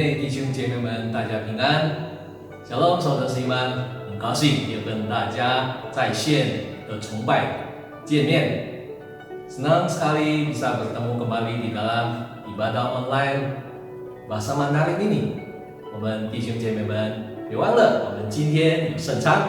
内弟兄姐妹们，大家平安。Shalom， saudara seiman，很高兴又跟大家在线的崇拜见面。Senang sekali bisa bertemu kembali di dalam ibadah online bahasa Mandarin ini。我们弟兄姐妹们，别忘了我们今天有圣餐。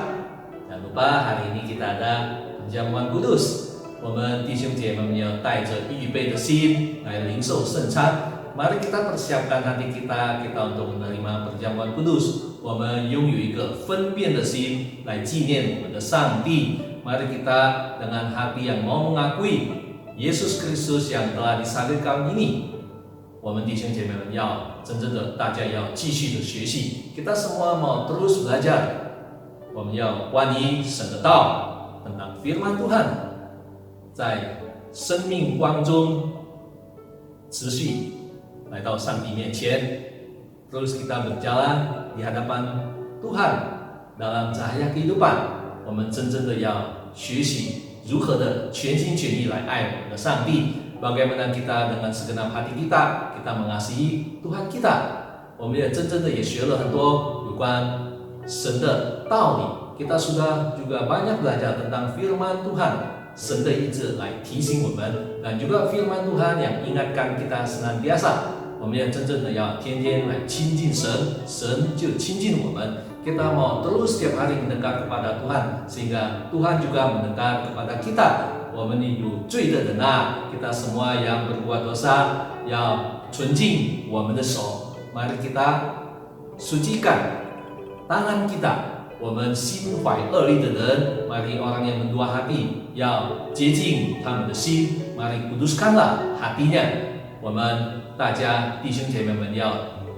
Jangan lupa hari ini kita ada perjamuan kudus。我们弟兄姐妹们要带着预备的心来领受圣餐。Mari kita persiapkan hati kita untuk menerima perjamuan kudus. 我们拥有一个分辨的心来纪念我们的上帝。Mari kita dengan hati yang mau mengakui Yesus Kristus yang telah disalibkan ini. 我们弟兄姐妹们要真正的，大家要继续的学习。Kita semua mau terus belajar. 我们要关于神的道，tentang firman Tuhan， 在生命光中持续来到上帝面前。Terus kita berjalan di hadapan Tuhan dalam cahaya kehidupan。我们真正的要学习如何的全心全意来爱我们的上帝。Bagaimana kita dengan segenap hati kita mengasihi Tuhan kita。我们也真正的也学了很多有关神的道理。Kita sudah juga banyak belajar tentang firman Tuhan， 神的意志来提醒我们，dan juga firman Tuhan yang ingatkan kita senantiasa。我们也真正的要天天来亲近神，神就亲近我们。Kita mau terus setiap hari mendekat kepada Tuhan, sehingga Tuhan juga mendekat kepada kita。我们有罪的人啊， kita semua yang berbuat dosa， 要纯净我们的手。Mari kita sucikan tangan kita。我们心怀恶力的人， mari orang yang mendua hati， 要洁净他们的心。Mari kuduskanlah hatinya。我们大家弟兄姐妹们要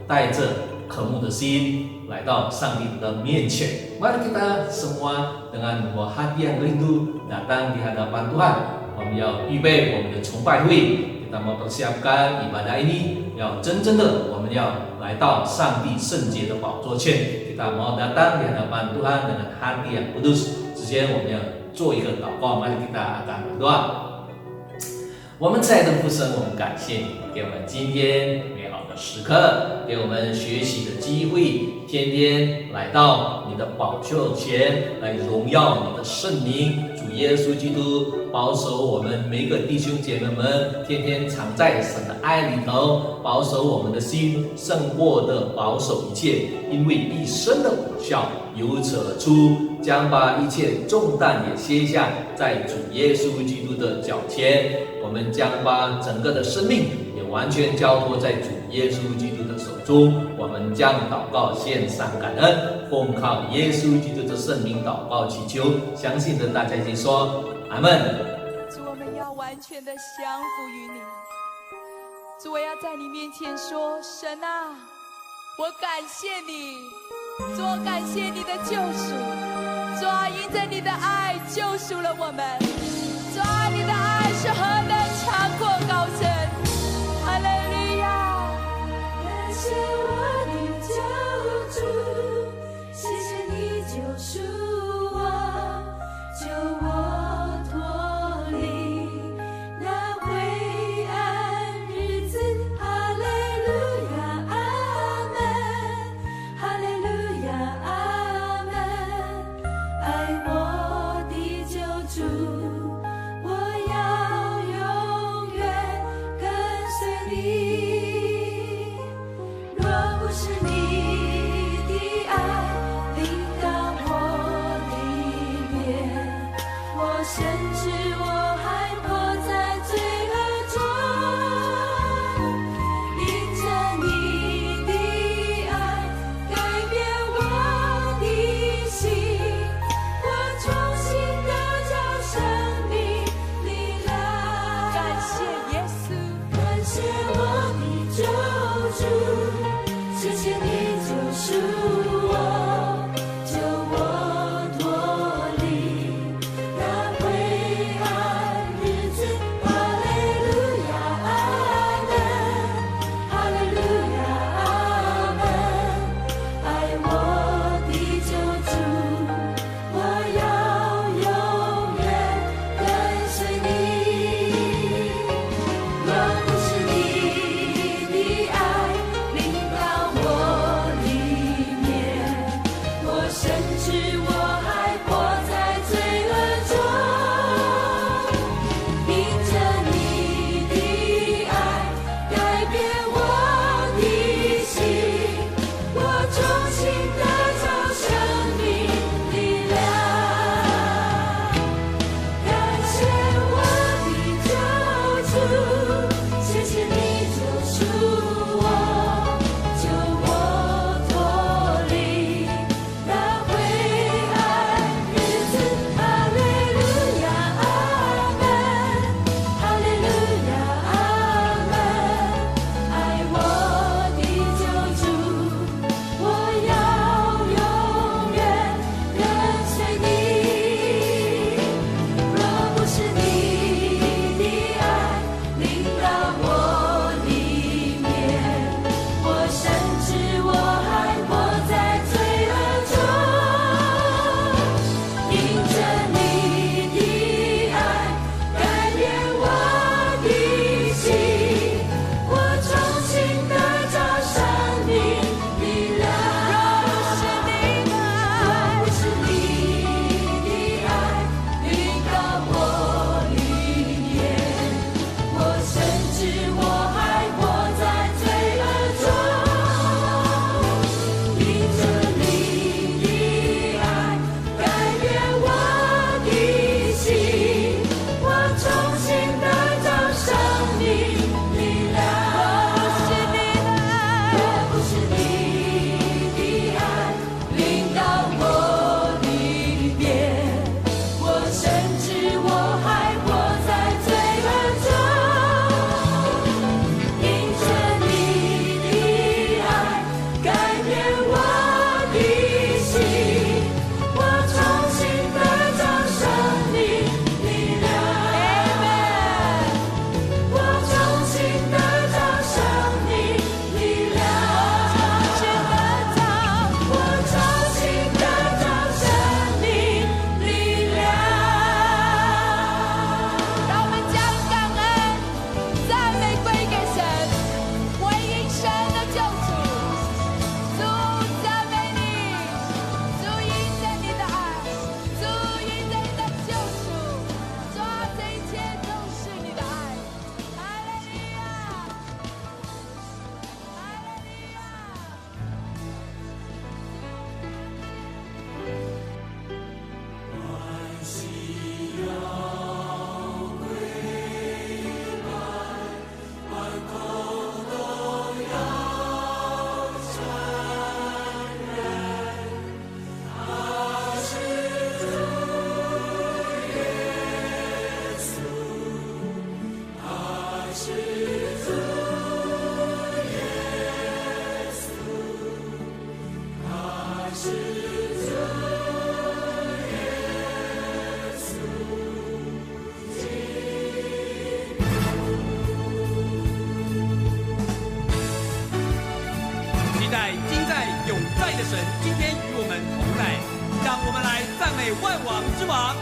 带着渴慕的心来到上帝的面前。Mari kita semua dengan membawa hati yang rindu datang di hadapan Tuhan。我们要预备我们的崇拜会， kita mau persiapkan ibadah ini， 要真正的我们要来到上帝圣洁的宝座前。Kita mau datang di hadapan Tuhan dengan hati yang kudus。之前我们要做一个祷告， mari kita akan berdoa。我们亲爱的父神，我们感谢你给我们今天美好的时刻，给我们学习的机会，天天来到你的宝座前来荣耀你的圣名。主耶稣基督保守我们每个弟兄姐妹们，天天常在神的爱里头，保守我们的心胜过的保守一切，因为一生的果效由此而出，将把一切重担也卸下在主耶稣基督的脚前。我们将把整个的生命也完全交托在主耶稣基督的手中。我们将祷告献上感恩，奉靠耶稣基督的圣名祷告祈求，相信的大家一起说阿们。主，我们要完全的降服于你。主，我要在你面前说，神啊，我感谢你。主，我感谢你的救赎。主啊，因着你的爱救赎了我们。主啊，你的爱是何等长阔高深。哈利路亚！感谢我的救主，谢谢你救赎我，救我脱离那灰暗日子。哈利路亚，阿门。哈利路亚，阿门。爱我的救主。甚至我还活在罪恶中，因着你的爱改变我的心，我重新得着生命力量。感谢耶稣，感谢我的救主，谢谢你。期待今在永在的神今天与我们同在，让我们来赞美万王之王。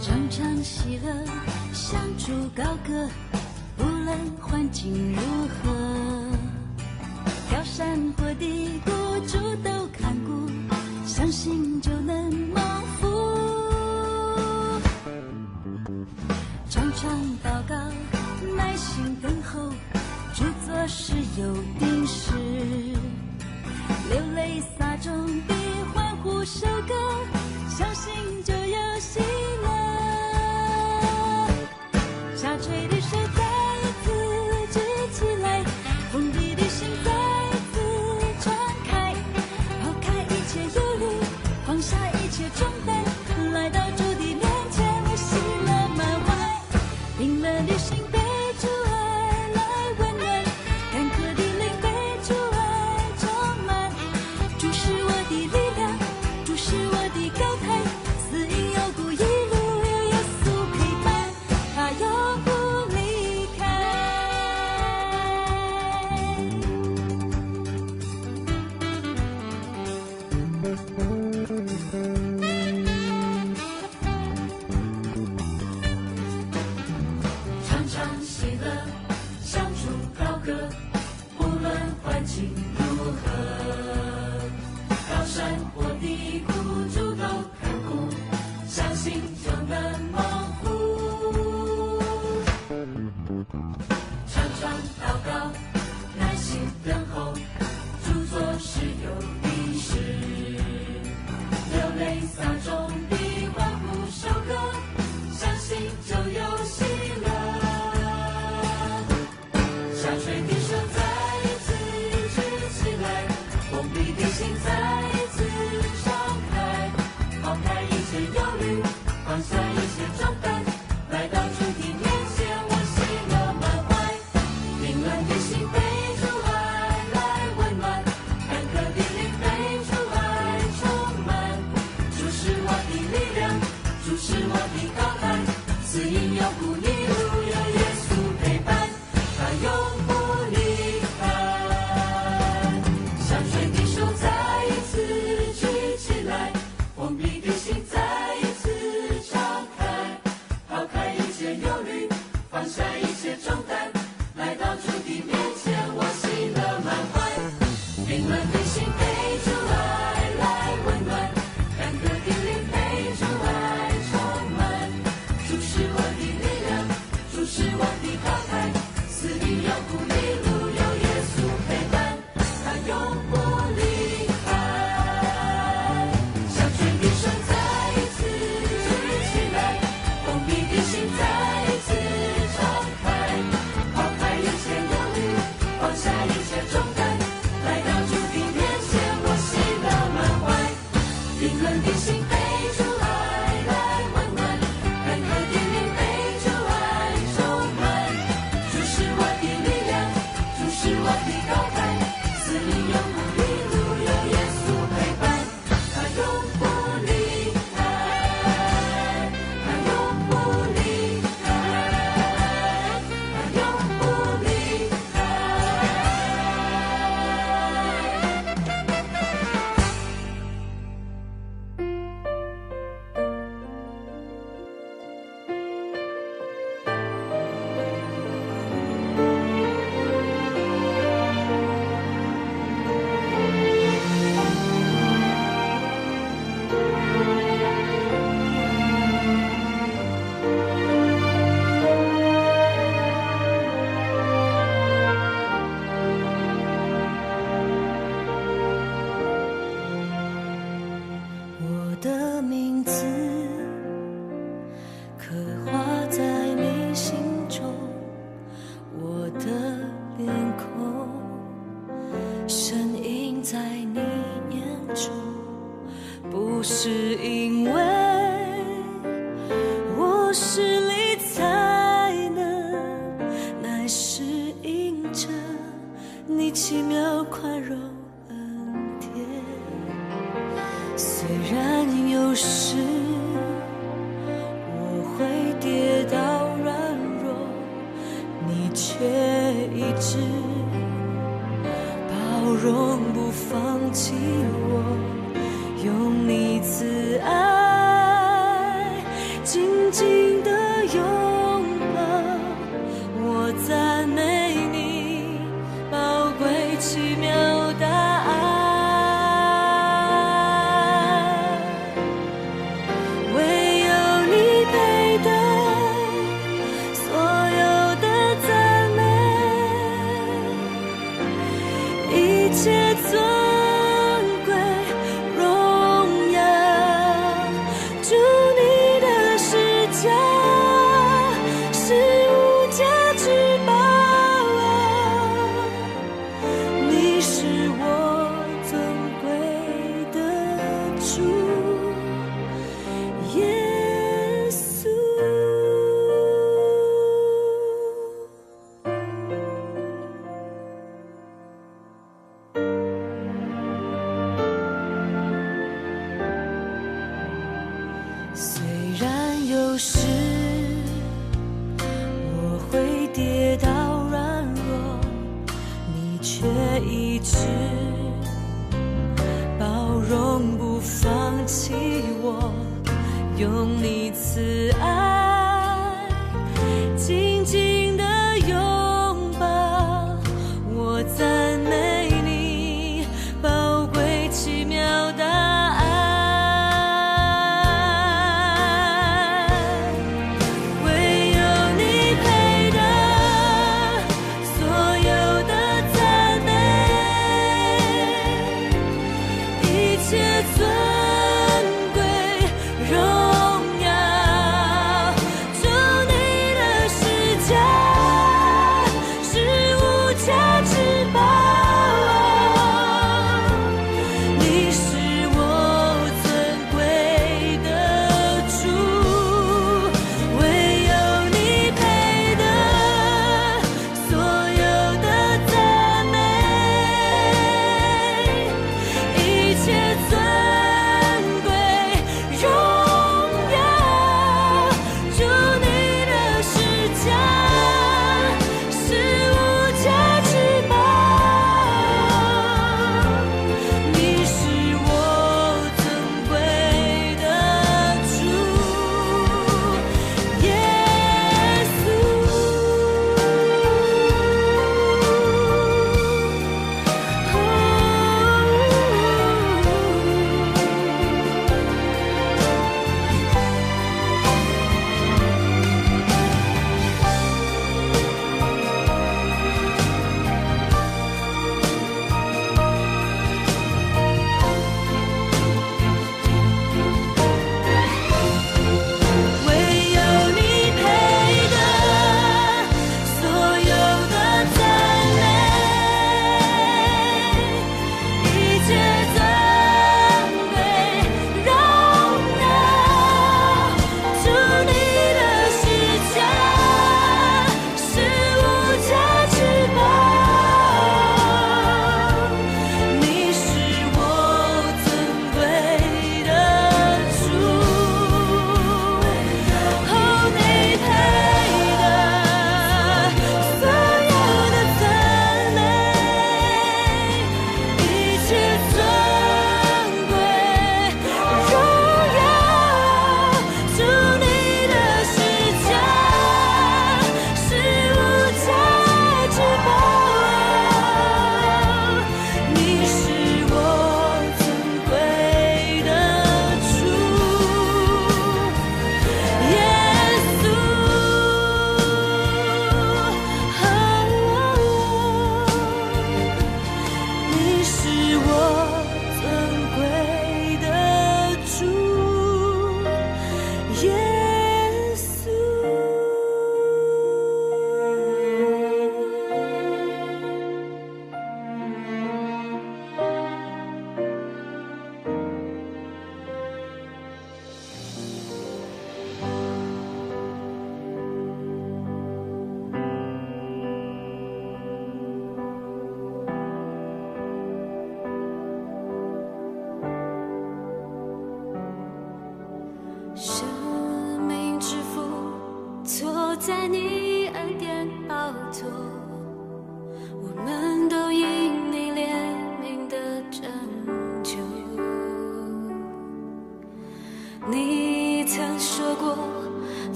常常喜乐，向主高歌，不论环境如何，高山或低谷，主都看顾，相信就能蒙福。常常祷告，耐心等候，主做事有定时，流泪撒种地，欢呼收割，相信就有喜乐。下垂的手再一次举起来，封闭的心再一次敞开，抛开一切忧虑，放下一切重担，来到主的面前，我喜乐满怀。冰冷的心被主爱来温暖，干渴的灵被歌，不论环境如何，高山或低谷主都看顾，相信就能蒙福。常常祷告，耐心等候，主做事有的是，流泪撒种的欢呼收割，相信就有喜乐。下垂的手再一次举起来，封闭的心再一次敞开，抛开一切忧虑，放下一切重担，来到主的面前，我喜乐满怀。凌乱的心被主爱来温暖，干渴的灵被主爱充满。主是我的力量，主是我的高台，死荫有苦一路有耶稣陪伴，他永不离开。下垂的手再一次举起来，封闭的心再一次敞开，抛开一切忧虑，放下一切重担，来到主的面前，我喜乐满怀。凌乱的心被主爱来温暖，干渴的灵被主爱充满。主是我的力量，主是我的高台，死荫有苦一路有耶稣陪伴，他永不离开。下垂的手再一次举起来，封闭的心再一次敞开，抛开一切忧虑，放下一切重担，来到主的面前，我喜乐满怀。凌乱的心被主爱来温暖，干渴的灵被主爱充满。主是我的力量，主是我的高台，死荫有苦一路有耶稣陪伴，他永不离开，他永不离开，他永不离开。我的名字刻画在你心中，我的脸孔深印在你眼中，不是因为我实力才能，乃是因着你奇妙宽容恩典。虽然有时我会跌倒软弱，你却一直包容不放弃我，用你慈爱紧紧地拥抱我，赞美你宝贵奇妙大爱。一切尊贵荣耀，主你的施加是无价之宝啊，你是我尊贵的主耶稣。虽然有时我会跌倒软弱，你却一直包容不放弃我，用你慈爱紧紧地拥抱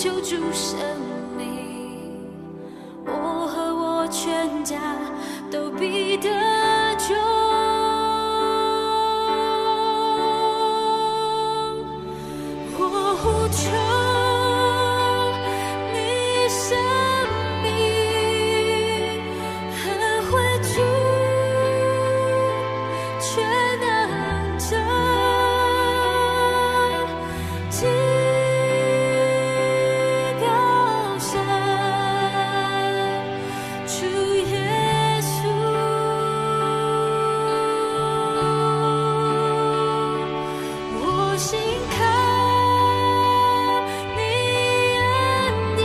求主生命，我和我全家都必得救。我呼求你生命，很会主，却能拯救高山，主耶稣，我心靠你恩典，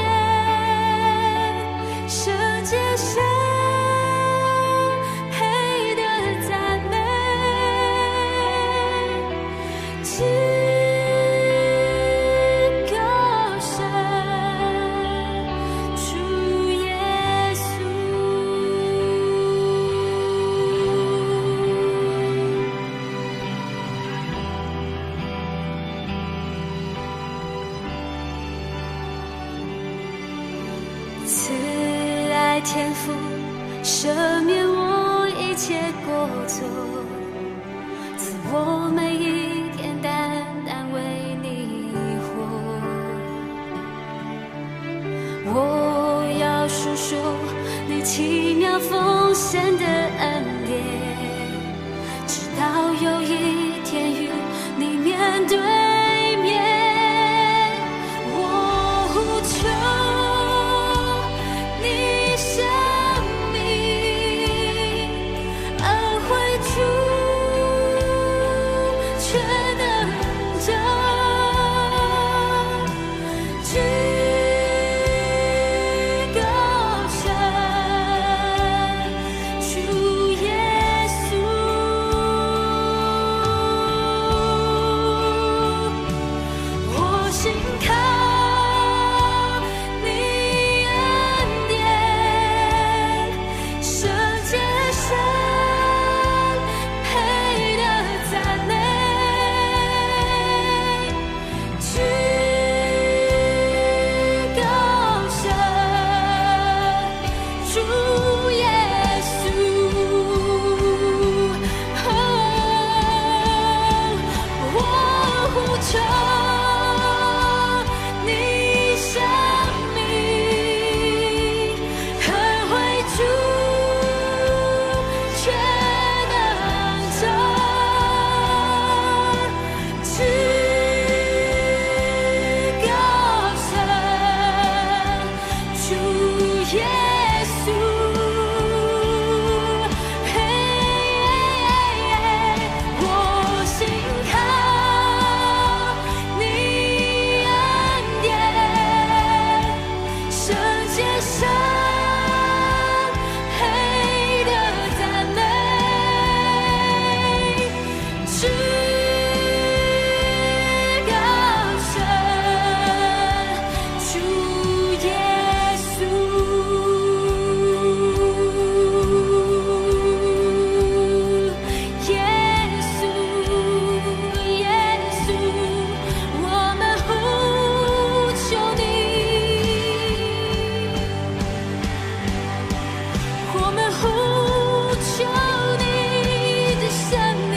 圣洁神配得赞美，至高神，主耶稣。慈爱天父，赦免我一切过错，赐我每一天单单为你活。我要述说你奇妙丰盛的恩典，直到有一天与你面对面。我呼求你生命，恩惠主，却能拯救高山，主耶稣。我心靠你恩典，圣洁神配得赞美，至高神，主耶稣。我呼求你生命，很会主，却能拯至高神，主耶稣。我心靠你恩典，圣洁神配得赞美，至高神，主耶稣。耶稣，耶稣，我们呼求你，我们呼求你的生命。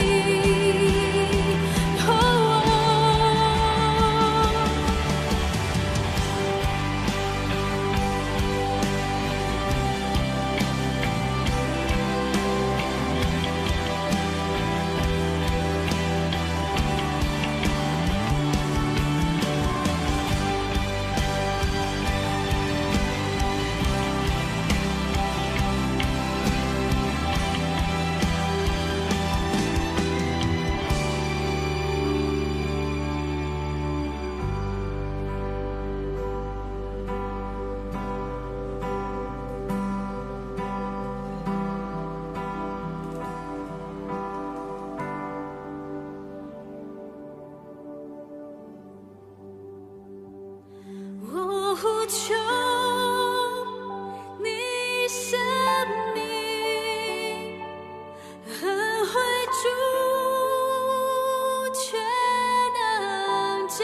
我呼求你生命，很会主，却能拯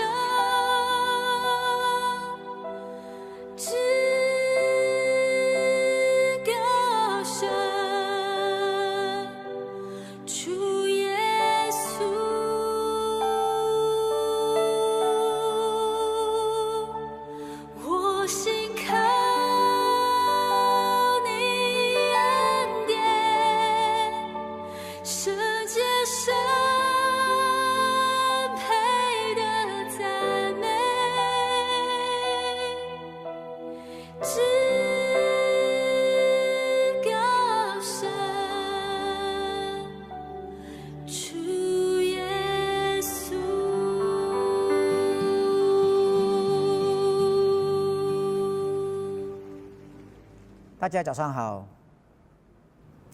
大家早上好，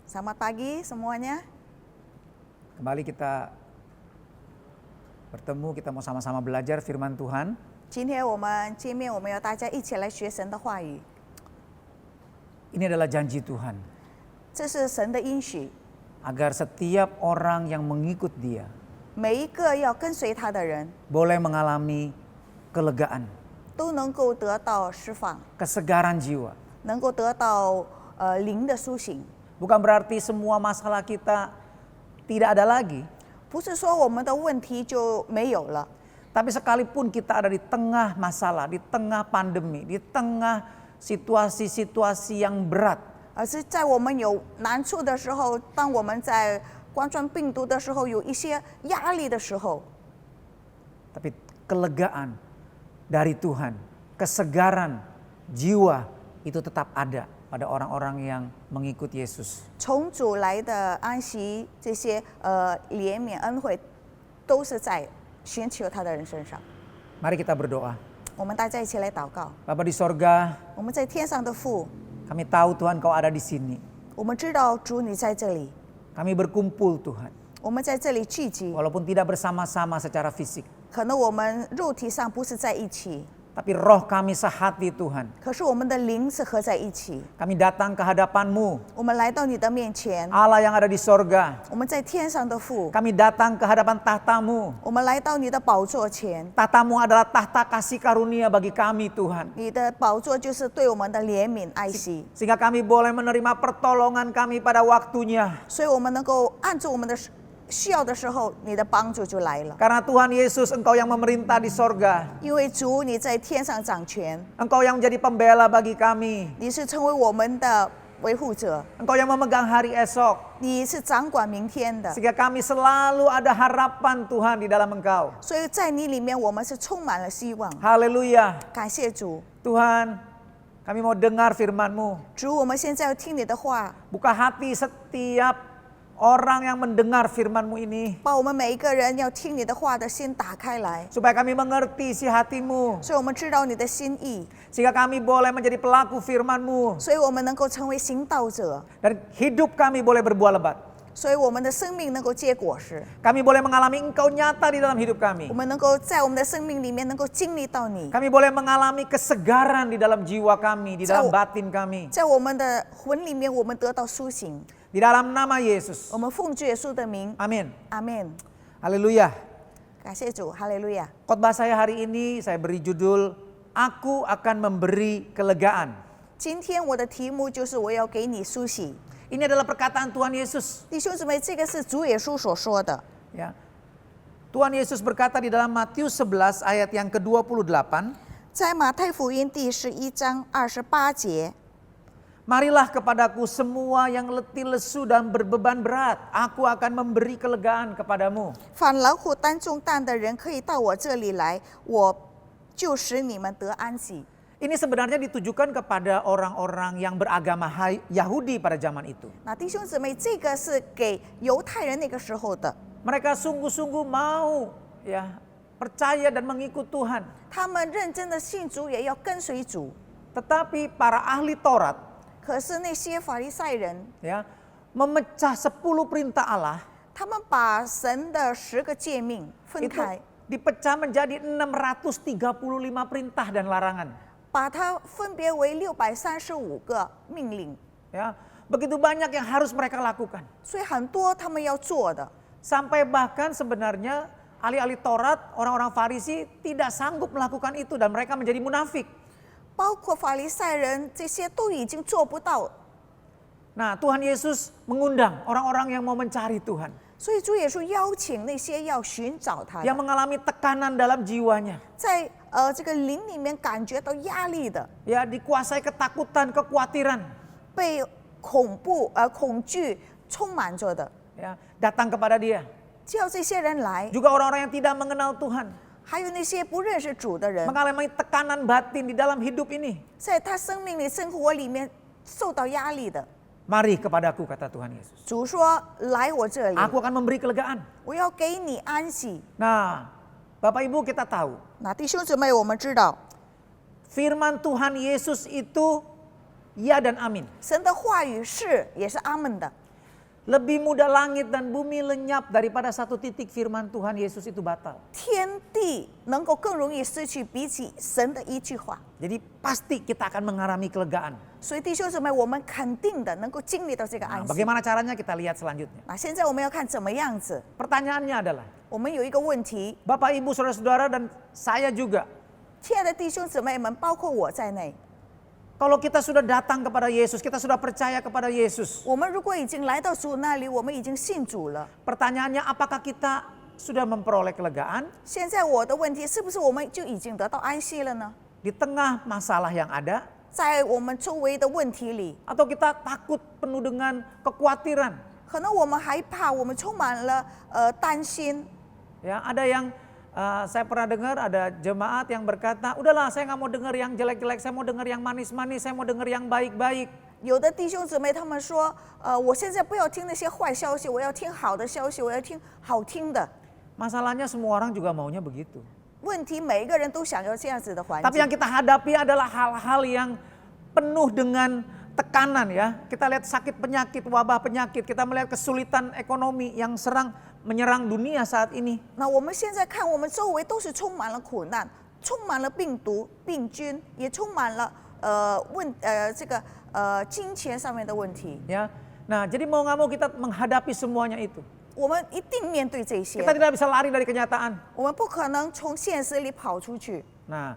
Selamat pagi semuanya. kembali kita bertemu, kita mau sama-sama belajar firman Tuhan. 今天我们见面，我们要大家一起来学神的话语。 Ini adalah janji Tuhan, 这是神的应许， agar setiap orang yang mengikut Dia 每一个要跟随他的人 boleh mengalami kelegaan, 都能够得到释放， kesegaran jiwa. 能够得到灵的苏醒。 Bukan berarti semua masalah kita tidak ada lagi, 不是说我们的问题就没有了， tapi sekalipun kita ada di tengah masalah, di tengah pandemi, di tengah situasi-situasi yang berat, 而是在我们有难处的时候，当我们在冠状病毒的时候，有一些压力的时候， tapi kelegaan dari Tuhan, kesegaran jiwa itu tetap ada pada orang-orang yang mengikut Yesus. 从主来的安息，这些怜悯恩惠，都是在寻求他的人身上。 Mari kita berdoa. 我们大家一起来祷告。 Bapa di sorga, 我们在天上的父， kami tahu Tuhan Kau ada di sini. 我们知道主你在这里， Kami berkumpul Tuhan, 我们在这里聚集。 walaupun tidak bersama-sama secara fisik. 可能我们肉体上不是在一起， Tapi roh kami sehati Tuhan. 可是我们的灵是合在一起。 Kami datang ke hadapan-Mu, 我们来到你的面前， Allah yang ada di sorga. 我们在天上的父， Kami datang ke hadapan tahta-Mu. 我们来到你的宝座前。 Tahta-Mu adalah tahta kasih karunia bagi kami Tuhan. 你的宝座就是对我们的怜悯爱惜， Sehingga kami boleh menerima pertolongan kami pada waktunya. 所以我们能够按住我们的需要的时候，你的帮助就来了。 Karena Tuhan Yesus Engkau yang memerintah di sorga. 因为主你在天上掌权， Engkau yang menjadi pembela bagi kami. 你是成为我们的维护者， Engkau yang memegang hari esok. 你是掌管明天的， Sehingga kami selalu ada harapan Tuhan di dalam Engkau. 所以在你里面我们是充满了希望。 Haleluya. 感谢主， Tuhan, kami mau dengar firman-Mu. 主，我们现在要听你的话， Buka hati setiap orang yang mendengar firman-Mu ini. 把我们每一个人要听你的话的心打开来， Supaya kami mengerti isi hati-Mu. 所以我们知道你的心意， Sehingga kami boleh menjadi pelaku firman-Mu. 所以我们能够成为行道者， Dan hidup kami boleh berbuah lebat. 所以我们的生命能够结果实， Kami boleh mengalami Engkau nyata di dalam hidup kami. 我们能够在我们的生命里面能够经历到你， Kami boleh mengalami kesegaran di dalam jiwa kami, di dalam batin kami. 在我们的魂里面我们得到苏醒。 Di dalam nama Yesus. 我们奉主耶稣的名， Amin. 阿门。 Haleluya. 感谢主，哈利路亚。 Khotbah saya hari ini saya beri judul Aku akan memberi kelegaan. 今天我的题目就是我要给你苏醒。 Ini adalah perkataan Tuhan Yesus. 弟兄姊妹，这个是主耶稣所说的。 Ya. Tuhan Yesus berkata di dalam Matius 11 ayat yang ke-28. 在马太福音第11章28节， Marilah kepadaku semua yang letih lesu dan berbeban berat. Aku akan memberi kelegaan kepadamu. 凡劳苦担重担的人可以到我这里来，我就使你们得安息。 Ini sebenarnya ditujukan kepada orang-orang yang beragama Yahudi pada zaman itu. 那弟兄姊妹，这个是给犹太人那个时候的， Mereka sungguh-sungguh mau ya percaya dan mengikut Tuhan. 他们认真的信主，也要跟随主。 Tetapi para ahli Taurat 可是那些法利赛人， ya memecah 10 perintah Allah 他们把神的10个诫命分 itu 开， dipecah menjadi 635 perintah dan larangan. 把它分别为635个命令， Ya, begitu banyak yang harus mereka lakukan. 所以很多他们要做的。 Sampai bahkan sebenarnya ahli-ahli Taurat, orang-orang Farisi tidak sanggup melakukan itu dan mereka menjadi munafik. 包括法利赛人，这些都已经做不到， Nah, Tuhan Yesus mengundang orang-orang yang mau mencari Tuhan, 所以主耶稣邀请那些要寻找他的 yang mengalami tekanan dalam jiwanya, 在这个灵里面感觉到压力的， ya dikuasai ketakutan, kekhawatiran, 被恐惧充满着的， ya datang kepada Dia. 叫这些人来。 Juga orang-orang yang tidak mengenal Tuhan, 还有那些不认识主的人， mengalami tekanan batin di dalam hidup ini. 在他生命里、生活里面受到压力的。 Mari kepadaku, kata Tuhan Yesus. 主说：“来我这里， Aku akan memberi kelegaan. 我要给你安息。 Nah, Bapak Ibu kita tahu, ” 那弟兄姊妹，我们知道， firman Tuhan Yesus itu ya dan amin. 神的话语是也是阿门的。 Lebih mudah langit dan bumi lenyap daripada satu titik firman Tuhan Yesus itu batal. 天地能够更容易失去，比起神的一句话。 Jadi pasti kita akan mengalami kelegaan. 所以弟兄姊妹，我们肯定的能够经历到这个 Nah, 安息。 bagaimana caranya kita lihat selanjutnya. 那现在我们要看怎么样子。 Pertanyaannya adalah, 我们有一个问题， Bapak Ibu Saudara-saudara dan saya juga, 亲爱的弟兄姊妹们，包括我在内， kalau kita sudah datang kepada Yesus, kita sudah percaya kepada Yesus. 我们如果已经来到主那里，我们已经信主了。 Pertanyaannya, apakah kita sudah memperoleh kelegaan 现在我的问题是不是我们就已经得到安息了呢？ di tengah masalah yang ada? 在我们周围的问题里， Atau kita takut penuh dengan kekhawatiran? 可能我们害怕，我们充满了担心。 Ya, ada yang saya pernah dengar ada jemaat yang berkata, udahlah saya nggak mau dengar yang jelek-jelek, saya mau dengar yang manis-manis, saya mau dengar yang baik-baik. 有的弟兄姊妹他们说，我现在不要听那些坏消息，我要听好的消息，我要听好听的。 Masalahnya semua orang juga maunya begitu. 问题每一个人都想要这样子的环 Tapi yang 境， kita hadapi adalah hal-hal yang penuh dengan tekanan ya. Kita lihat sakit penyakit, wabah penyakit, kita melihat kesulitan ekonomi yang menyerang dunia saat ini. 那我们现在看，我们周围都是充满了苦难，充满了病毒、病菌，也充满了金钱上面的问题。 Ya, nah jadi mau nggak mau kita menghadapi semuanya itu. 我们一定面对这些， Kita tidak bisa lari dari kenyataan. 我们不可能从现实里跑出去， Nah,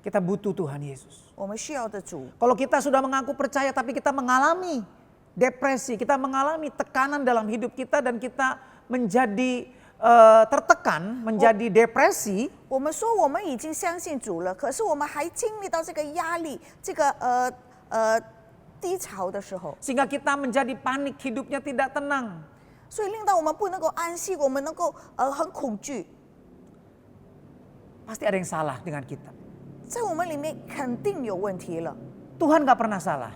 kita butuh Tuhan Yesus. 我们需要的主。 Kalau kita sudah mengaku percaya tapi kita mengalami depresi, kita mengalami tekanan dalam hidup kita dan kita menjadi tertekan, menjadi depresi, 我们说我们已经相信主了，可是我们还经历到这个压力、这个低潮的时候， sehingga kita menjadi panik, hidupnya tidak tenang. 所以令到我们不能够安息，我们能够很恐惧， Pasti ada yang salah dengan kita. 在我们里面肯定有问题了。 Tuhan gak pernah salah.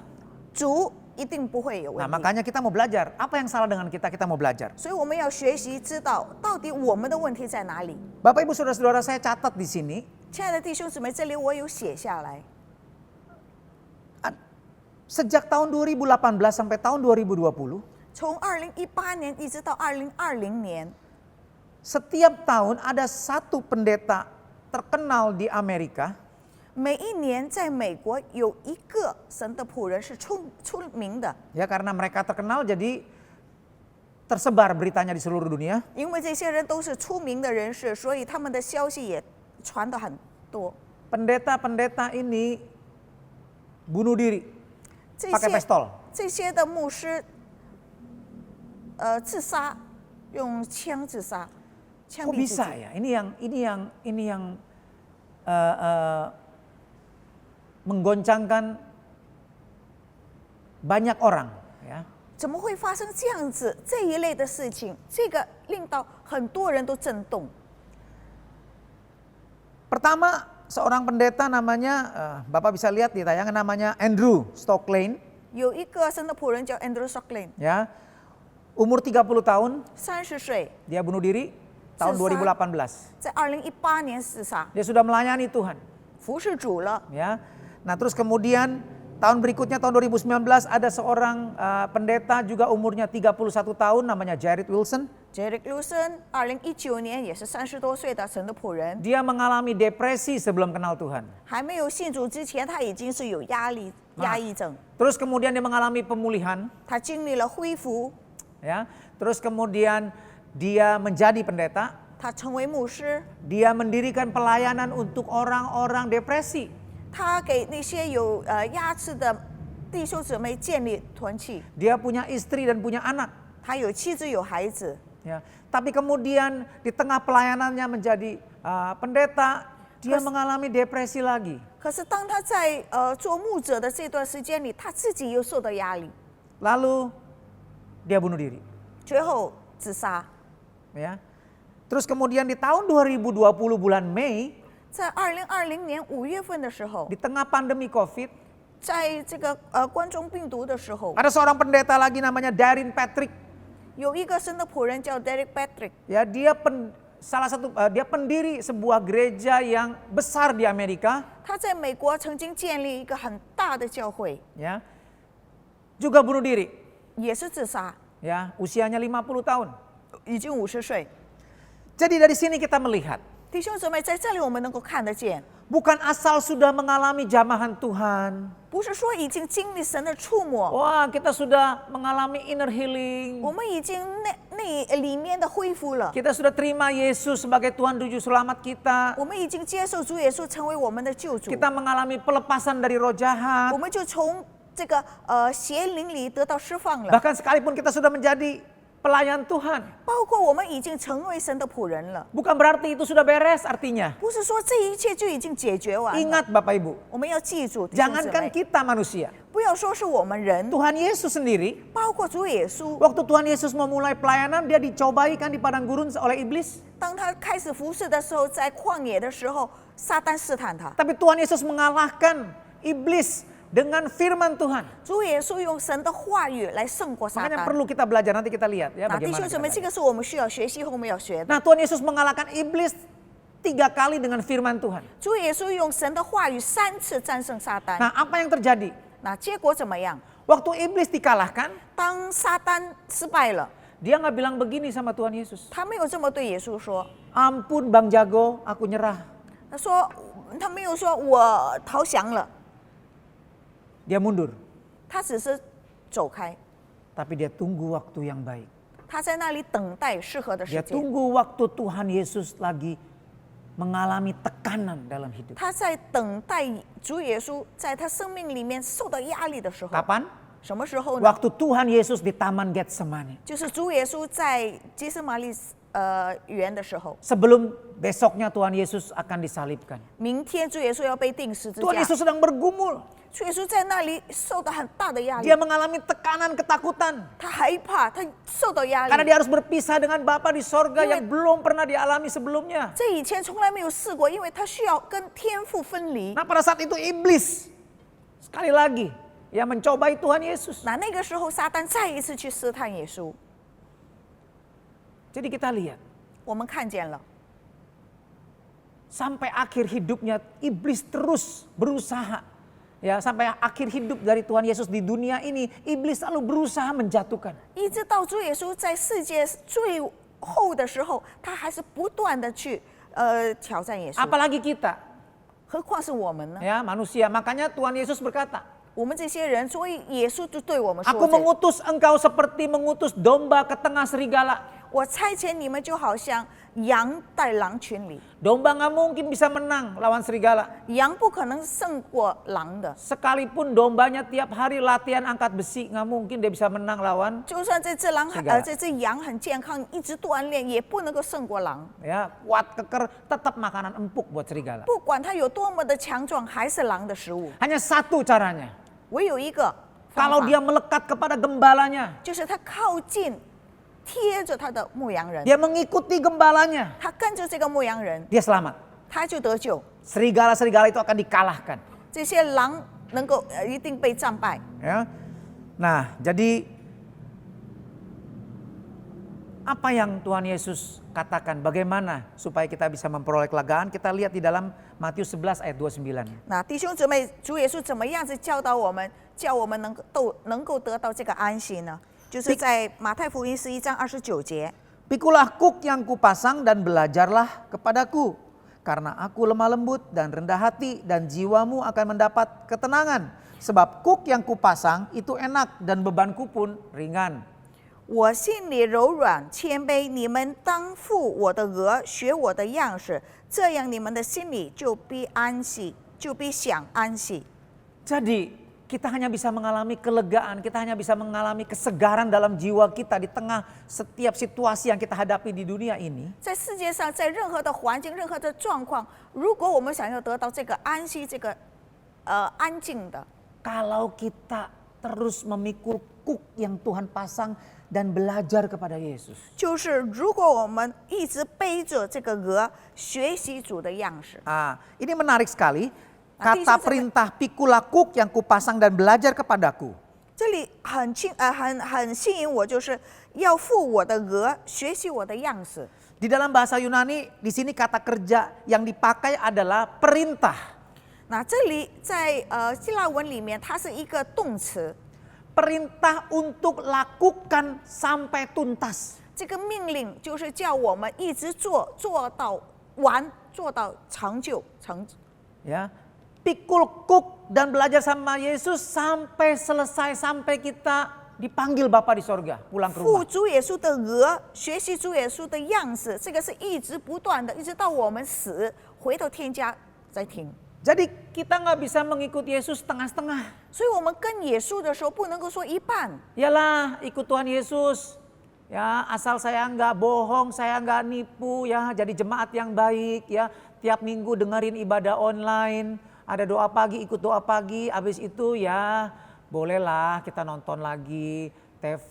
主一定不会有 Nah 问题， makanya kita mau belajar. Apa yang salah dengan kita mau belajar. 所以我们要学习知道到底我们的问题在哪里。 Bapak Ibu Saudara-saudara, saya catat di sini. 亲爱的弟兄姊妹，这里我有写下来。 Sejak tahun 2018 sampai tahun 2020, 从2018年一直到2020年， setiap tahun ada satu pendeta terkenal di Amerika 每一年在美国有一个神的仆人是出名的， ya karena mereka terkenal jadi tersebar beritanya di seluruh dunia. 因为这些人都是出名的人士，所以他们的消息也传得很多。 Pendeta-pendeta ini bunuh diri 这 pakai 些 pistol. 这些的牧师，自杀，用枪自杀，枪 Kok 毙自 bisa 己。 ya? Ini yang menggoncangkan banyak orang ya. 怎么会发生这样子这一类的事情？这个令到很多人都震动。 Pertama, seorang pendeta namanya Bapak bisa lihat di tayangan namanya Andrew Stocklane 有一个神的仆人叫 Andrew Stocklane， ya. Umur 30 tahun 30岁， dia bunuh diri tahun 自杀。 2018. 在2018年自杀， Dia sudah melayani Tuhan服侍主了。 ya. Nah, terus kemudian tahun berikutnya tahun 2019 ada seorang pendeta juga umurnya 31 tahun namanya Jared Wilson. Jared Wilson 2019年也是30多岁的神的仆人， Dia mengalami depresi sebelum kenal Tuhan. 还没有信主之前，他已经是有压力、压抑症， Terus kemudian dia mengalami pemulihan 他经历了恢复， ya. Terus kemudian dia menjadi pendeta, 他成为牧师， dia mendirikan pelayanan untuk orang-orang depresi. 他给那些有压制的弟兄姊妹建立团契， Dia punya istri dan punya anak. 他有妻子有孩子， Ya. Tapi kemudian di tengah pelayanannya menjadi pendeta, dia mengalami depresi lagi. 可是当他在做牧者的这段时间里，他自己又受到压力， Lalu dia bunuh diri. 最后自杀。 Ya. Terus kemudian di tahun 2020 bulan Mei, 在2020年5月份的时候 di，tengah pandemi COVID, 在这个冠状病毒的时候， ada seorang pendeta lagi namanya Darren Patrick. 有一个神的仆人叫 Derek Patrick， Ya, dia dia pendiri sebuah gereja yang besar di Amerika. 他在美国曾经建立一个很大的教会， Ya. juga bunuh diri. 也是自杀， Ya, usianya 50 tahun. 已经50岁。 Jadi dari sini kita melihat, 弟兄姊妹，在这里我们能够看得见， bukan asal sudah mengalami jamahan Tuhan. 不是说已经经历神的触摸， Wah, kita sudah mengalami inner healing. 我们已经内里面的恢复了， Kita sudah terima Yesus sebagai Tuhan Juru Selamat kita. 我们已经接受主耶稣成为我们的救主， Kita mengalami pelepasan dari roh jahat. 我们就从这个邪灵里得到释放了。 Bahkan sekalipun kita sudah menjadi pelayan Tuhan. 包括我们已经成为神的仆人了， Bukan berarti itu sudah beres artinya. 不是说这一切就已经解决完了。 Ingat Bapak Ibu, 我们要记住，弟兄姊 jangankan 妹， kita manusia. 不要说是我们人， Tuhan Yesus sendiri, 包括主耶稣， waktu Tuhan Yesus memulai pelayanan, dia dicobai kan di padang gurun oleh iblis. 当他开始服侍的时候，在旷野的时候，撒旦试探他， Tapi Tuhan Yesus mengalahkan iblis dengan firman Tuhan. 主耶稣用神的话语来胜过撒 Makanya 旦。 perlu kita belajar, nanti kita lihat ya 那弟 bagaimana. 兄姊妹， kita 这 belajar. 个是我们需要学习后面要学的。 Nah, Tuhan Yesus mengalahkan iblis 3 kali dengan firman Tuhan. 主耶稣用神的话语3次战胜撒旦。 Nah, apa yang terjadi? 那结果怎么样？ Waktu iblis dikalahkan, 当撒旦失败了， dia nggak bilang begini sama Tuhan Yesus. 他没有这么对耶稣说， Ampun Bang Jago, aku nyerah. 他没有说我投降了， Dia mundur. 他只是走开， Tapi dia tunggu waktu yang baik. 他在那里等待适合的 Dia 时间。 tunggu waktu Tuhan Yesus lagi mengalami tekanan dalam hidup. 他在等待主耶稣在他生命里面受到压力的时候， Kapan? 什么时候呢？ Waktu Tuhan Yesus di Taman Getsemani. 就是主耶稣在基斯玛利园的时候， Sebelum besoknya Tuhan Yesus akan disalibkan. 明天主耶稣要被钉十字 Tuhan 架， Yesus sedang bergumul. 主耶稣在那里受到很大的压力 Dia，mengalami tekanan, ketakutan. 他害怕，他受到压 Karena 力。 dia harus berpisah dengan Bapa di sorga Iya. yang belum pernah dialami sebelumnya. 这以前从来没有试过，因为他需要跟天父分离。 Nah, pada saat itu iblis sekali lagi ya mencobai Tuhan Yesus. 那个时候，撒旦再一次去试探耶稣。 Jadi kita lihat 我们看见了， sampai akhir hidupnya iblis terus berusaha. Ya, sampai akhir hidup dari Tuhan Yesus di dunia ini, iblis selalu berusaha menjatuhkan. 一直到主耶稣在世界最后的时候，他还是不断的去挑战耶稣。 Apalagi kita, 何况是我们呢？ ya manusia. Makanya Tuhan Yesus berkata, 我们这些人，所以耶稣就对我们说 Aku 这 mengutus engkau seperti mengutus domba ke tengah serigala. 我差遣你们就好像羊在狼群里， Domba nggak mungkin bisa menang lawan serigala. 羊不可能胜过狼的。 Sekalipun dombanya tiap hari latihan angkat besi, nggak mungkin dia bisa menang lawan 就算这只狼serigala. 这只羊很健康，一直锻炼也不能够胜过狼。 Ya, kuat keker, tetap makanan empuk buat serigala. 不管它有多么的强壮，还是狼的食物。 Hanya satu caranya. 唯有一个方 Kalau 法， dia melekat kepada gembalanya, 就是它靠近，贴着它的牧羊人， dia mengikuti gembalanya, 它跟着这个牧羊人， dia selamat. 他就得救。 Serigala-serigala itu akan dikalahkan. 这些狼能够一定被战败。 Ya. Nah, jadi apa yang Tuhan Yesus katakan? Bagaimana supaya kita bisa memperoleh kelegaan? Kita lihat di dalam Matius 11 ayat 29. 那弟兄姊妹，主耶稣怎么样子教导我们，叫我们能够得到这个安息呢？就是在马太福音11章29节。 Pikulah kuk yang kupasang dan belajarlah kepadaku, karena aku lemah lembut dan rendah hati, dan jiwamu akan mendapat ketenangan. Sebab kuk yang kupasang itu enak dan bebanku pun ringan. 我心里柔软谦卑，你们当负我的额，学我的样式，这样你们的心里就必安息，就必享安息。 Jadi kita hanya bisa mengalami kelegaan, kita hanya bisa mengalami kesegaran dalam jiwa kita di tengah setiap situasi yang kita hadapi di dunia ini. 在世界上，在任何的环境、任何的状况，如果我们想要得到这个安息、这个安静的， Kalau kita terus memikul kuk yang Tuhan pasang dan belajar kepada Yesus. 就是如果我们一直背着这个额，学习主的样式。 Ini menarik sekali. Nanti Kata saya- perintah pikulah kuk yang kupasang dan belajar kepadaku. 这里很吸引我，就是要负我的额，学习我的样式。 Di dalam bahasa Yunani, di sini kata kerja yang dipakai adalah perintah. 那这里在希腊文里面，它是一个动词。perintah untuk lakukan sampai tuntas. 这个命令就是叫我们一直做，做到完，做到成就成。 Ya, pikul kuk dan belajar sama Yesus sampai selesai, sampai kita dipanggil Bapa di sorga, pulang ke 负 rumah. 主耶稣的额，学习主耶稣的样式，这个是一直不断的，一直到我们死，回到天家再停。 Jadi kita nggak bisa mengikuti Yesus setengah-setengah. 所以我们跟耶稣的时候，不能够说一半。 Yalah ikut Tuhan Yesus. Ya asal saya nggak bohong, saya nggak nipu ya, jadi jemaat yang baik ya. Tiap minggu dengerin ibadah online, ada doa pagi ikut doa pagi, habis itu ya bolehlah kita nonton lagi TV,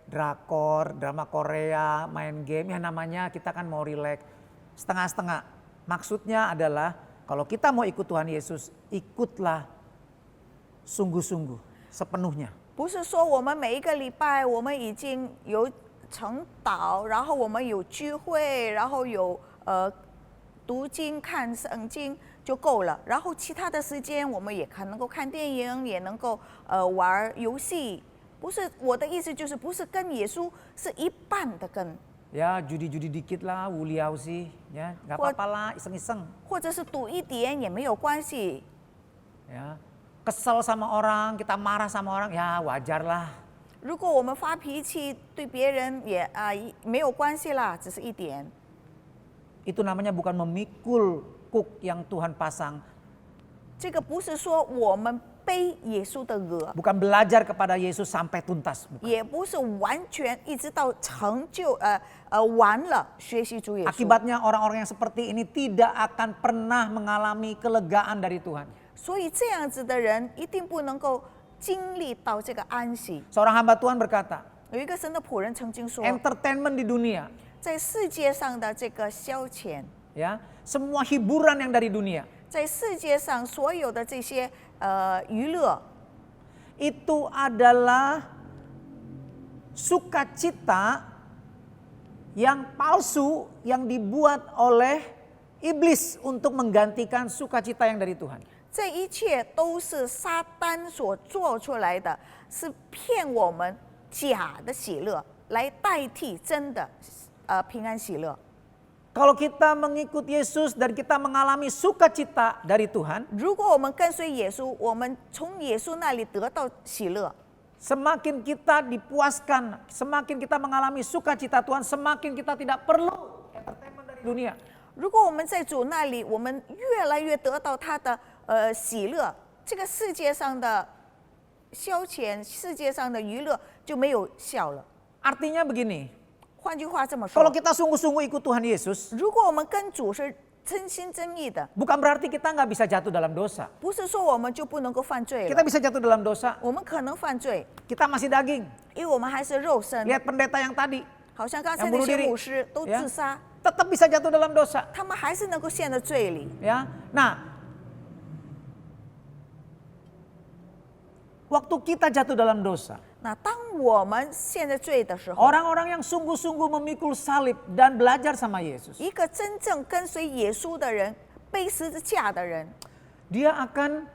drakor, drama Korea, main game, ya namanya kita kan mau relax. Setengah-setengah, maksudnya adalah kalau kita mau ikut Tuhan Yesus, ikutlah sungguh-sungguh, sepenuhnya. 不是说我们每一个礼拜我们已经有晨祷，然后我们有聚会，然后有读经看圣经就够了，然后其他的时间我们也能够看电影，也能够玩游戏。不是我的意思，就是不是跟耶稣是一半的跟， Ya judi-judi dikit lah, wuliau sih, ya nggak apa-apa lah, iseng-iseng. 或者是赌一点也没有关系。 Ya kesel sama orang, kita marah sama orang, ya wajar lah. 如果我们发脾气，对别人也没有关系啦，只是一点。 Itu namanya bukan memikul kuk yang Tuhan pasang, 这个不是说我们背耶稣的额， bukan belajar kepada Yesus sampai tuntas. Bukan. 也不是完全一直到成就完了学习主耶稣。 Akibatnya orang-orang yang seperti ini tidak akan pernah mengalami kelegaan dari Tuhan. 所以这样子的人一定不能够经历到这个安息。 Seorang hamba Tuhan berkata, 有一个神的仆人曾经说， entertainment di dunia, 在世界上的这个消遣， ya semua hiburan yang dari dunia, 在世界上所有的这些娱乐， itu adalah sukacita yang palsu yang dibuat oleh iblis untuk menggantikan sukacita yang dari Tuhan. 这一切都是撒旦所做出来的，是骗我们假的喜乐，来代替真的平安喜乐。 Kalau kita mengikut Yesus dan kita mengalami sukacita dari Tuhan, 如果我们跟随耶稣，我们从耶稣那里得到喜乐， semakin kita dipuaskan, semakin kita mengalami sukacita Tuhan, semakin kita tidak perlu entertainment dari dunia. 如果我们在主那里，我们越来越得到他的喜乐，这个世界上的消遣、世界上的娱乐就没有效了。 Artinya begini, 换句话这么 kalau 说， kita sungguh-sungguh ikut Tuhan Yesus, 如果我们跟主是真心真意的， bukan berarti kita nggak bisa jatuh dalam dosa. 不是说我们就不能够犯罪 Kita 了， bisa jatuh dalam dosa, 我们可能犯罪， kita masih daging. 因为我们还是肉身。 Lihat pendeta yang tadi, 好像刚才 yang 那 bunuh 些 diri, 牧师都 ya, 自杀， tetap bisa jatuh dalam dosa. 他们还是能够陷在罪里。 Ya, nah, waktu kita jatuh dalam dosa, 那当我们陷在罪的时候， orang-orang yang sungguh-sungguh memikul salib dan belajar sama Yesus, 一个真正跟随耶稣的人，背十字架的人， dia akan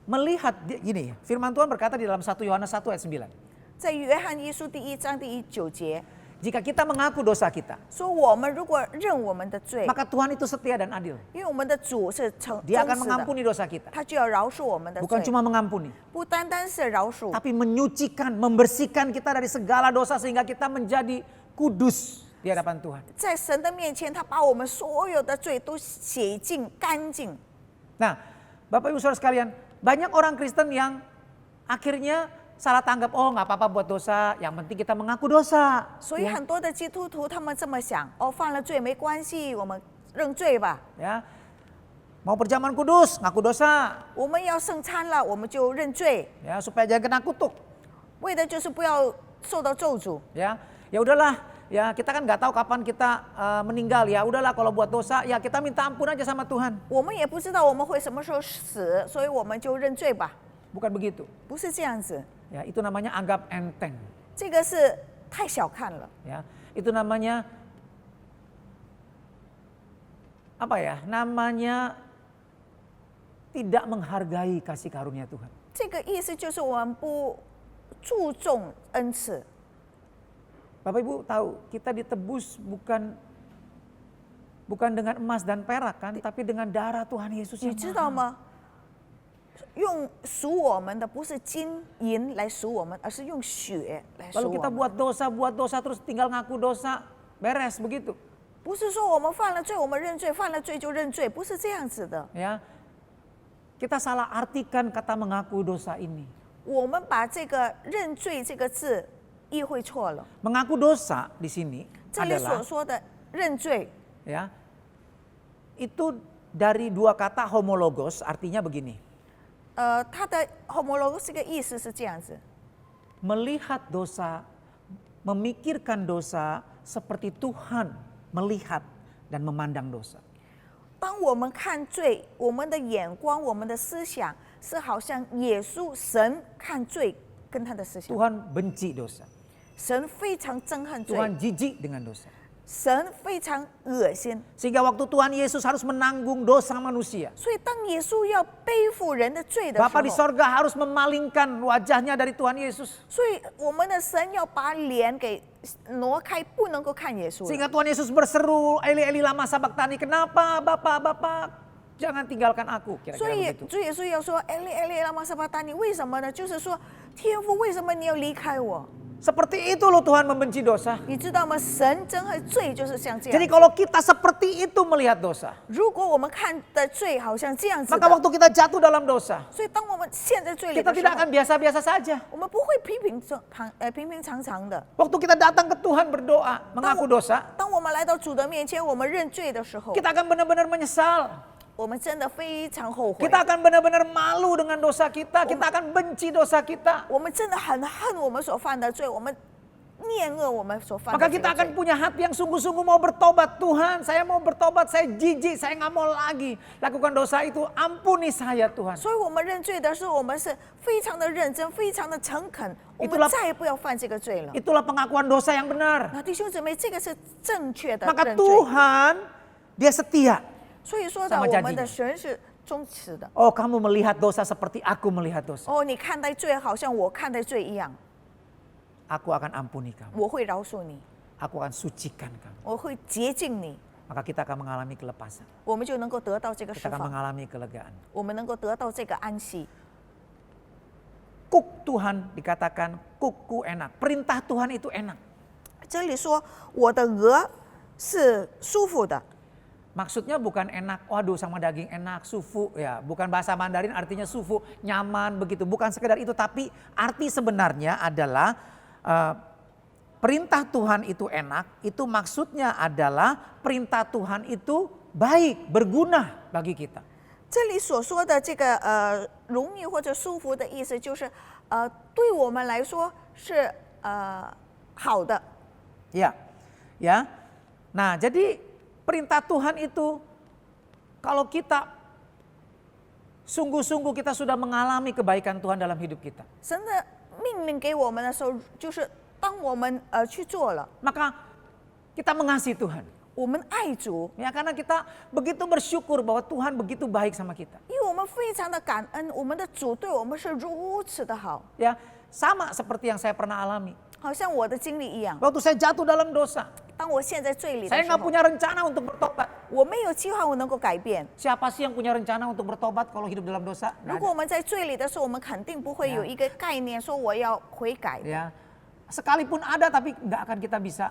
melihat gini, firman Tuhan berkata di dalam 1 Yohanes 1 ayat 9. 在约翰一书第1章第9节 Jika kita mengaku dosa kita, 说，我们如果认我们的罪， maka Tuhan itu setia dan adil. 因为我们的主是忠 Dia akan 实的， mengampuni dosa kita. 他就要饶恕我们的 Bukan 罪， cuma mengampuni, 不单单是饶恕， tapi menyucikan, membersihkan kita dari segala dosa sehingga kita menjadi kudus di hadapan Tuhan. 在神的面前，他把我们所有的罪都洗净干净。 Nah, Bapak Ibu Saudara sekalian, banyak orang Kristen yang akhirnya salah tanggap, oh nggak apa-apa buat dosa, yang penting kita mengaku dosa. 所以很多的基督徒他们这么想，哦，犯了罪没关系，我们认罪吧。 Ya, mau perjamuan kudus, ngaku dosa, 我们要圣餐了，我们就认罪， ya supaya jangan kena kutuk. 为的就是不要受到咒诅。 Ya, ya udahlah, ya kita kan nggak tahu kapan kita meninggal, ya udahlah kalau buat dosa, ya kita minta ampun aja sama Tuhan. 我们也不知道我们会什么时候死，所以我们就认罪吧。 Bukan begitu. 不是这样子， Ya, itu namanya anggap enteng. 这个是太小看了， Ya, itu namanya apa ya? Namanya tidak menghargai kasih karunia Tuhan. 这个意思就是我们不注重恩赐。 Bapak Ibu tahu kita ditebus bukan dengan emas dan perak kan, tapi dengan darah Tuhan Yesus 你 yang 知道 mahal. 吗？用赎我们的不是金银来赎我们，而是用血来赎 Lalu 我 kita 们。 buat dosa terus tinggal ngaku dosa, beres begitu. 不是说我们犯了罪，我们认罪，犯了罪就认罪，不是这样子的。 Ya, kita salah artikan kata mengaku dosa ini. 我们把这个认罪这个字意会错了。 Mengaku dosa di sini 这里所 adalah 说的认罪， ya, itu dari dua kata homologos, artinya begini. 它的 homologos 这个意思是这样子： Melihat dosa, memikirkan dosa seperti Tuhan melihat dan memandang dosa. 当我们看罪，我们的眼光、我们的思想是好像耶稣神看罪跟他的思想， Tuhan benci dosa. 神非常憎恨罪， Tuhan jijik dengan dosa. 神非常恶心。 Sehingga waktu Tuhan Yesus harus menanggung dosa manusia. 所以当耶稣要背负人的罪的时 Bapa di 候， sorga harus memalingkan wajahnya dari Tuhan Yesus. 所以我们的神要把脸给挪开，不能够看耶稣了。 Sehingga Tuhan Yesus berseru, Eli Eli lama sabachthani, kenapa Bapak jangan tinggalkan aku. 所 Kira-kira 以 begitu. 主耶稣要说：“埃利埃利拉玛撒巴达尼，为什么呢？就是说，天父，为什么你要离开我？ Seperti itu loh Tuhan membenci dosa. 你知道吗？神憎恨罪就是像这 Jadi 样。 kalau kita seperti itu melihat dosa, 如果我们看的罪好像这样子 maka 的， waktu kita jatuh dalam dosa, 所以当我们陷在罪里 kita 的时 tidak 候， akan biasa-biasa saja. 我们不会平平常常的。 Waktu kita datang ke Tuhan berdoa, mengaku dosa, 当我们来到主的面前，我们认罪的时候， kita akan benar-benar menyesal. 我们真的非常后悔。 Kita akan benar-benar malu dengan dosa kita, kita akan benci dosa kita. 我们真的很恨我们所犯的罪，我们念恶我们所犯的 Maka 这 kita 个 akan 罪。 punya hati yang sungguh-sungguh mau bertobat. Tuhan, saya mau bertobat, saya jijik, saya nggak mau lagi lakukan dosa itu. Ampuni saya Tuhan. 所以我们认罪的时候，我们是非常的认真，非常的诚恳，我们 Itulah- 再也不要犯这个罪了。 Itulah pengakuan dosa yang benar. 那弟兄姊妹，这个是正确的 Maka 认罪。 Tuhan, dia setia. 所以说的， sama 我 janjinya 们的神是忠实的。 Oh, kamu melihat dosa seperti aku melihat dosa. 哦，你看待罪好像我看待罪一样， Aku akan ampuni kamu. 我会饶恕你， Aku akan sucikan kamu. 我会洁净你， Maka kita akan mengalami kelepasan. 我们就能够得到这个 Kita 释 akan 放， mengalami kelegaan. 我们能够得到这个安息。 Kuk Tuhan dikatakan kuku enak. Perintah Tuhan itu enak. 这里说我的鹅是舒服的， Maksudnya bukan enak, waduh sama daging enak, sufu ya. Bukan bahasa Mandarin artinya sufu, nyaman begitu. Bukan sekedar itu, tapi arti sebenarnya adalah perintah Tuhan itu enak. Itu maksudnya adalah perintah Tuhan itu baik, berguna bagi kita. 这里所说的这个容易或者舒服的意思，就是对我们来说是好的。 Ya, ya. Nah, jadi perintah Tuhan itu kalau kita sungguh-sungguh kita sudah mengalami kebaikan Tuhan dalam hidup kita, 神的命令给我们的时候，就是当我们去做了， maka kita mengasihi Tuhan. 我们爱主， Ya, karena kita begitu bersyukur bahwa Tuhan begitu baik sama kita. 因为我们非常的感恩，我们的主对我们是如此的好， Ya, sama seperti yang saya pernah alami. 好像我的经历一样。 Waktu saya jatuh dalam dosa, 当我陷在罪里的 saya 时 nggak 候， punya rencana untuk bertobat. 我没有计划我能够改变。 Siapa sih yang punya rencana untuk bertobat kalau hidup dalam dosa? 如 Nggak 果我们在罪里的时候，我们肯定不会有一个概念说我要悔改 ada. 的。 Ya, sekalipun ada tapi nggak akan kita bisa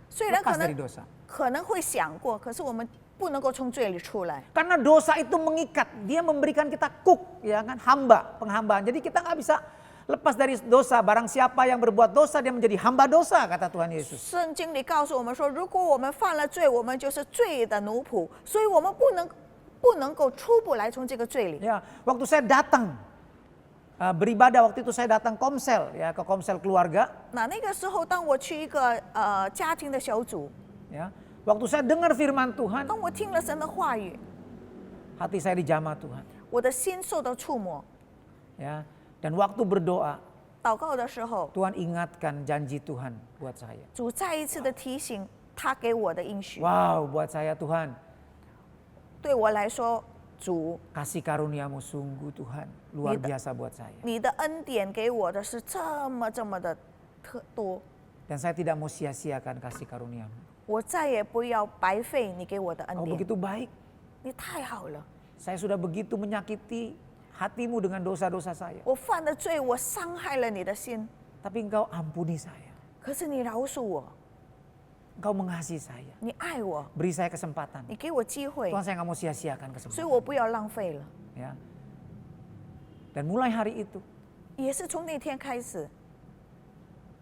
虽然 lepas 可 dari 能 dosa. 可能会想过，可是我们不能够从罪里出来。 Karena dosa itu mengikat, dia memberikan kita kuk, ya kan, hamba, penghambaan. Jadi kita nggak bisa lepas dari dosa. Barang siapa yang berbuat dosa, dia menjadi hamba dosa, kata Tuhan Yesus. 圣经里告诉我们说，如果我们犯了罪，我们就是罪的奴仆，所以我们不能够出不来从这个罪里。 Ya, waktu saya datang beribadah, waktu itu saya datang komsel, ya ke komsel keluarga. 那个时候，当我去一个家庭的小组， Ya, waktu saya dengar firman Tuhan, 当我听了神的话语， hati saya dijamah Tuhan. 我的心受到触摸。 Ya, dan waktu berdoa, 祷告的时候， Tuhan ingatkan janji Tuhan buat saya. 主再一次的提醒他给我的应许， Wow, buat saya Tuhan, 对我来说，主， kasih karuniamu sungguh Tuhan luar biasa buat saya. 你的恩典给我的是这么的多， Dan saya tidak mau sia-siakan kasih karuniamu. 我再也不要白费你给我的恩 Kau 典。 begitu baik. 你太好了， Saya sudah begitu menyakiti hatimu dengan dosa-dosa saya. 我犯了罪，我伤害了你的心， Tapi engkau ampuni saya. 可是你饶恕我， Engkau mengasihi saya. 你爱我， Beri saya kesempatan. 你给我机会， Tuhan, saya nggak mau sia-siakan 所以 kesempatan. 我不要浪费了。 Ya. Dan mulai hari itu 也是从那天开始，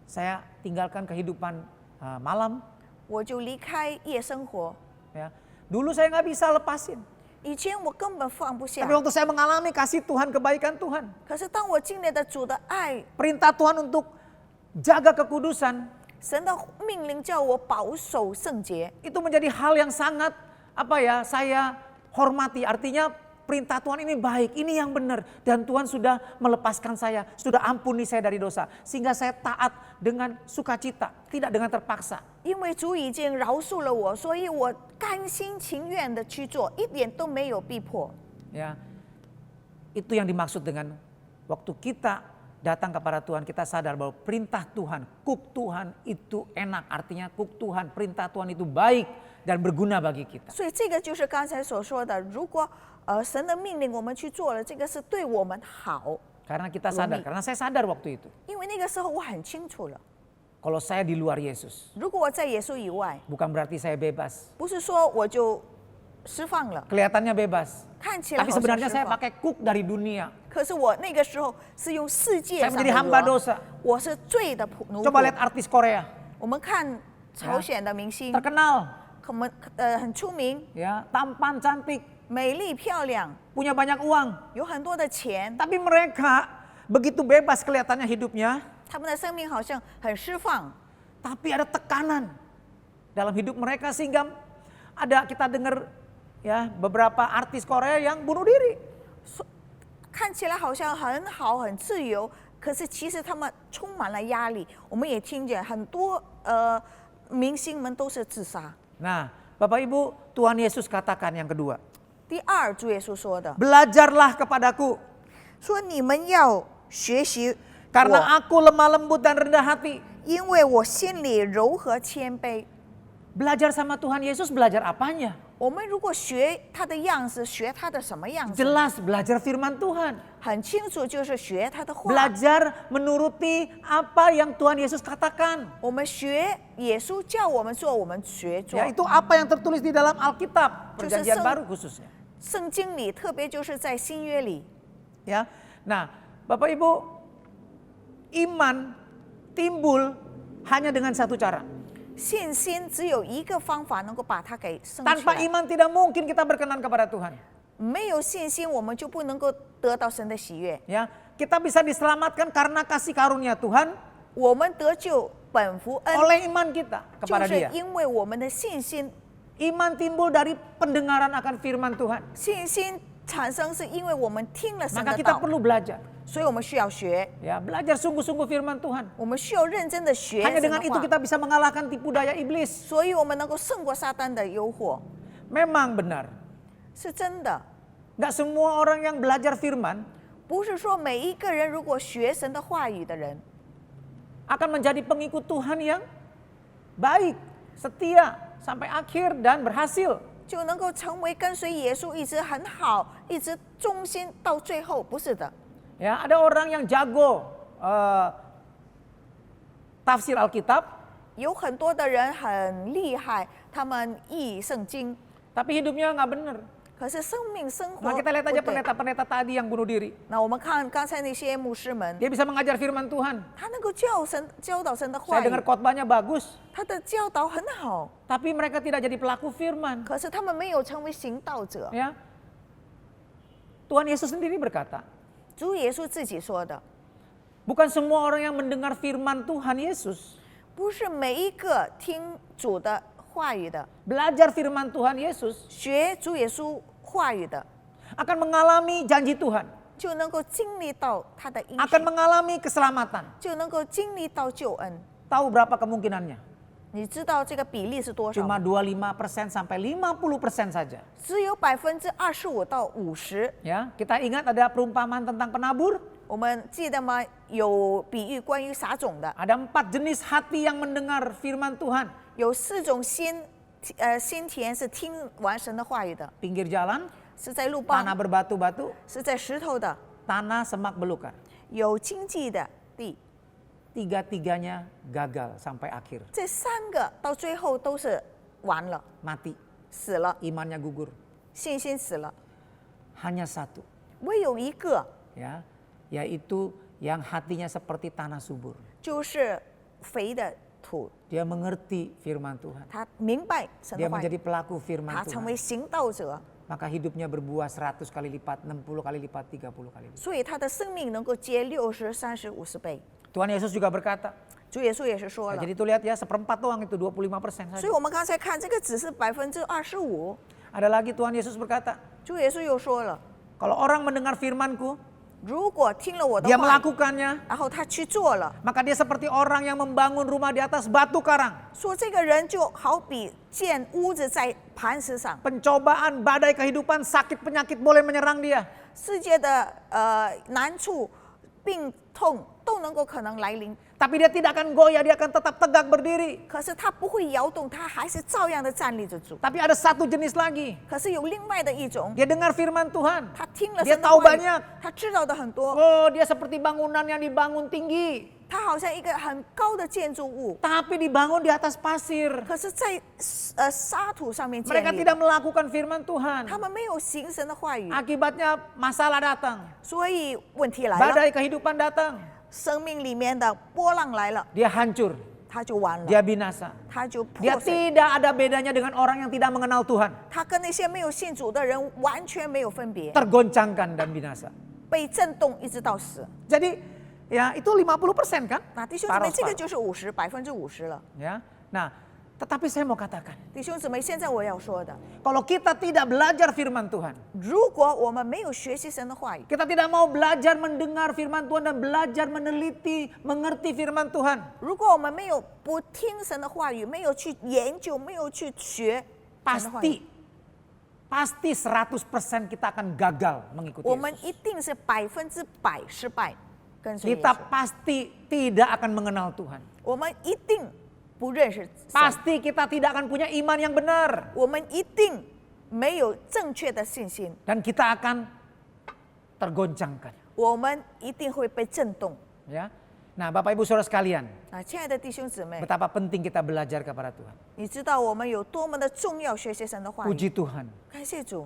saya tinggalkan kehidupan malam. 我就离开夜生活。 Ya. Dulu saya nggak bisa lepasin. 以前我根本放不下 Tapi，waktu saya mengalami kasih Tuhan, kebaikan Tuhan, 可是当我经历了主的爱， perintah Tuhan untuk jaga kekudusan, 神的命令叫我保守圣洁， itu menjadi hal yang sangat saya hormati. Artinya perintah Tuhan ini baik, ini yang benar, dan Tuhan sudah melepaskan saya, sudah ampuni saya dari dosa, sehingga saya taat dengan sukacita, tidak dengan terpaksa. 因为主已经饶恕了我，所以我甘心情愿的去做，一点都没有逼迫。 Ya, itu yang dimaksud dengan waktu kita datang kepada Tuhan, kita sadar bahwa perintah Tuhan, kuk Tuhan itu enak. Artinya kuk Tuhan, perintah Tuhan itu baik dan berguna bagi kita. 所以这个就是刚才所说的，如果神的命令我们去做了，这个是对我们好。 Karena kita sadar, karena saya sadar waktu itu. 因为那个时候我很清楚了， Kalau saya di luar Yesus, 如果我在耶稣以外， bukan berarti saya bebas. 不是说我就释放了， Kelihatannya bebas. 看起来 Tapi 好像 sebenarnya 释 saya 放， pakai kuk dari dunia. 可是我那个时候是用世界 Saya 上 menjadi 的 hamba 我， dosa. 我是罪的奴 Coba 仆。 lihat artis Korea, 我们看朝鲜的明星， terkenal, 我们很出名， ya, tampan, cantik, 美丽漂亮， punya banyak uang. 有很多的钱， Tapi mereka begitu bebas kelihatannya hidupnya, 他们的生命好像很释放， tapi ada tekanan dalam hidup mereka sehingga ada kita dengar ya beberapa artis Korea yang bunuh diri. 看起来好像很好很自由，可是其实他们充满了压力。我们也听见很多明星们都是自杀。 Nah, Bapak Ibu, Tuhan Yesus katakan yang kedua, 第二，主耶稣说的， belajarlah kepadaku 说你们要学习 karena 我， aku lemah lembut dan rendah hati. 因为我心里柔和谦卑。 Belajar sama Tuhan Yesus, belajar apanya? 我们如果学他的样子，学他的什么样子？ Jelas belajar firman Tuhan. 很清楚，就是学他的话。 Belajar menuruti apa yang Tuhan Yesus katakan. 我们学耶稣叫我们做，我们学做。 Ya, itu apa yang tertulis di dalam Alkitab, Justru Perjanjian seng- Baru khususnya. 圣经里，特别就是在新约里， Ya. Nah, Bapak Ibu, iman timbul hanya dengan satu cara. 信心只有一个方法能够把它给生出 Tanpa 来。 iman tidak mungkin kita berkenan kepada Tuhan. 没有信心，我们就不能够得到神的喜悦。 Ya, kita bisa diselamatkan karena kasih karunia Tuhan 我们得救本福恩， oleh iman kita 就 kepada 是 Dia. 因为我们的信心。 Iman timbul dari pendengaran akan firman Tuhan. 信心产生是因为我们听了神 Maka 的 kita 道， perlu belajar. 所以我们需要学， Ya, belajar sungguh-sungguh firman Tuhan. 我们需要认真的学 Hanya 神 dengan 的 itu 话， kita bisa mengalahkan tipu daya iblis. 所以我们能够胜过撒旦的诱惑， Memang benar. 是真的。 Gak semua orang yang belajar firman 不是说每一个人如果学神的话语的人， akan menjadi pengikut Tuhan yang baik, setia, sampai akhir dan berhasil. 就能够成为跟随耶稣一直很好，一直忠心到最后，不是的。 Ya, ada orang yang jago tafsir Alkitab, 有很多的人很厉害，他们译圣经， tapi hidupnya nggak benar. 可是生命生活 Nah, kita lihat 不 aja 对。 pendeta-pendeta tadi yang bunuh diri. 那我们看刚才那些牧师们， Dia bisa mengajar firman Tuhan. 他能够教导神的话 Saya 语 dengar，khotbahnya bagus, 他的教导很好， tapi mereka tidak jadi pelaku firman. 可是他们没有成为行道者。 Ya, Tuhan Yesus sendiri berkata, 主耶稣自己说的， bukan semua orang yang mendengar firman Tuhan Yesus, 不是每一个听主的话语的， belajar firman Tuhan Yesus, 学主耶稣话语的， akan mengalami janji Tuhan, 就能够经历到他的应 akan 许， mengalami keselamatan. 就能够经历到救恩。 Tahu berapa kemungkinannya? 你知道这个比例是多少 Cuma 吗？ 25% sampai 50% saja. 只有25%到50%。 Ya, kita ingat ada perumpamaan tentang penabur. 我们记得吗？有比喻关于撒种的， Ada 4 jenis hati yang mendengar firman Tuhan. 有4种心田是听完神的话语的， Pinggir jalan, 是在路 tanah 旁， berbatu-batu, 是在石头的， tanah semak belukar. 有荆棘的地。 Tiga-tiganya gagal sampai akhir. 这3个到最后都是完了， Mati, 死了， imannya gugur. 信心死了。 Hanya 1, 唯有一个， ya, yaitu yang hatinya seperti tanah subur. 就是肥的土， Dia mengerti firman Tuhan. 他明白神 Dia 的话 menjadi 语， pelaku firman 他成 Tuhan. 为行道者， Maka hidupnya berbuah 100 kali lipat, 60 kali lipat, 30 kali lipat. 所以他的生命能够结60、30、50倍。 Tuhan Yesus juga berkata, 主耶稣也是说 nah, 了， jadi itu lihat ya, 1/4 doang itu 25% 所 saja. 以我们刚才看这个只是25%。 Ada lagi Tuhan Yesus berkata, 主耶稣又说了， kalau orang mendengar firman-Ku, 如果听了我的 dia 话语， melakukannya, 然后他去做了， maka dia seperti orang yang membangun rumah di atas batu karang. 说这个人就好比建屋子在磐石上， Pencobaan, badai kehidupan, sakit penyakit boleh menyerang dia. 世界的难处、病痛都能够可能来临， Tapi dia tidak akan goyah, dia akan tetap tegak berdiri. 可是他不会摇动，他还是照样的站立着住。 Tapi ada satu jenis lagi. 可是有另外的一种， Dia dengar firman Tuhan. 他听了 Dia 神的 tahu 话语 banyak. 他知道的很多， Oh, dia seperti bangunan yang dibangun tinggi. 他好像一个很高的建筑物， Tapi dibangun di atas pasir. 可是在沙土上面建 Mereka 立， tidak melakukan firman Tuhan. 他们没有行神的话语， Akibatnya masalah datang. 所以问题来了， Badai kehidupan datang. 生命里面的波浪来了， Dia hancur. 他就完了， Dia binasa. 他就破 Dia 碎。 tidak ada bedanya dengan orang yang tidak mengenal Tuhan. 他跟那些没有信主的人完全没有分别， Tergoncangkan dan binasa. 被震动一直到死。 Jadi ya itu 50% kan? 那弟兄姊妹， Paruh-paruh. 这个就是50%了。 Ya. Nah, tetapi saya mau katakan, 弟兄姊妹，现在我要说的， kalau kita tidak belajar firman Tuhan, 如果我们没有学习神的话语， kita tidak mau belajar mendengar firman Tuhan dan belajar meneliti, mengerti firman Tuhan, 如果我们没有不听神的话语，没有去研究，没有去学神的话语， pasti 100% kita akan gagal mengikuti 我们 Yesus. 一定是100%失败跟随耶 Kita 稣。 pasti tidak akan mengenal Tuhan. 我们一定不认识神， Pasti kita tidak akan punya iman yang benar. 我们一定没有正确的信心， Dan kita akan tergoncangkan. 我们一定会被震动。 Ya. Nah, Bapak Ibu Saudara sekalian, 啊，亲爱的弟兄姊妹， betapa penting kita belajar kepada Tuhan. 你知道我们有多么的重要学习神的话语？ Puji Tuhan. 感谢主。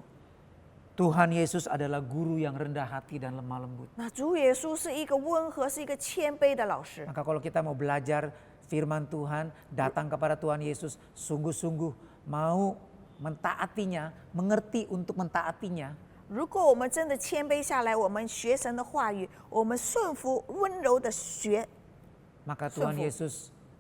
Tuhan Yesus adalah guru yang rendah hati dan lemah lembut. 那主耶稣是一个温和、是一个谦卑的老师。 Maka kalau kita mau belajar firman Tuhan, datang kepada Tuhan Yesus, sungguh-sungguh mau mentaatinya, mengerti untuk mentaatinya, 如果我们真的谦卑下来，我们学神的话语，我们顺服、温柔的学， maka Tuhan 顺服。 Yesus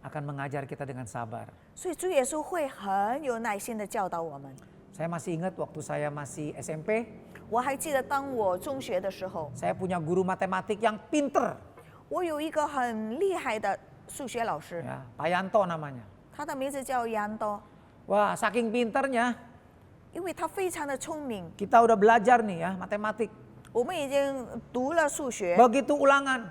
akan mengajar kita dengan sabar. 所以主耶稣会很有耐心的教导我们。 Saya masih ingat waktu saya masih SMP, 我还记得当我中学的时候， saya punya guru matematik yang pinter, 我有一个很厉害的数学老师， ya, Pak Yanto namanya. 他的名字叫杨多， Wah, saking pinternya, 因为他非常的聪明。 kita udah belajar nih ya matematik. 我们已经读了数学， Begitu ulangan,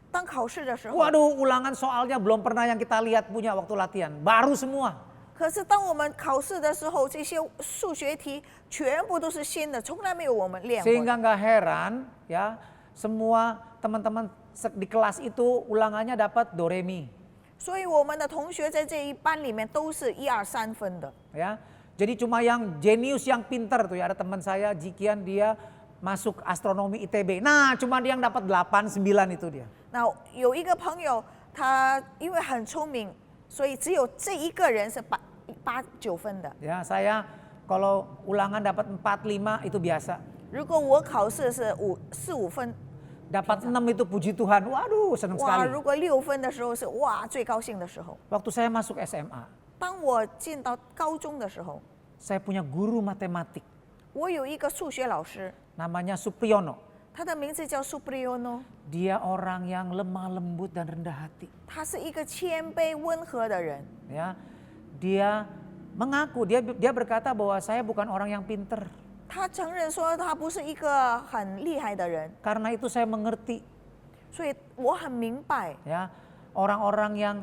当考试的时候， waduh ulangan soalnya belum pernah yang kita lihat punya waktu latihan, baru semua. 可是当我们考试的时候，这些数学题全部都是新的，从来没有我们练过。 Sehingga nggak heran ya semua teman-teman di kelas itu ulangannya dapat do re mi 所以我们的同学在这一班里面都是1、2、3分的。 ya. Jadi cuma yang jenius yang pinter tuh ya, ada teman saya Jikian dia masuk astronomi ITB. Nah, cuma dia yang dapat 8, 9 itu dia. 那有一个朋友，他因为很聪明，所以只有这一个人是8、9分的。 Ya, saya kalau ulangan dapat 4, 5 itu biasa. 如果我考试是4、5分， Dapat 6 itu puji Tuhan. Waduh, senang 哇， sekali. 如果6分的时候是哇最高兴的时候。 Waktu saya masuk SMA, 当我进到高中的时候， saya punya guru matematik 我有一个数学老师， namanya Supriyono. 他的名字叫 Supriyono， Dia orang yang lemah lembut dan rendah hati. 他是一个谦卑温和的人。 Ya, dia mengaku, dia berkata bahwa saya bukan orang yang pinter. 他承认说他不是一个很厉害的人， Karena itu saya mengerti 所以我很明白， ya orang-orang yang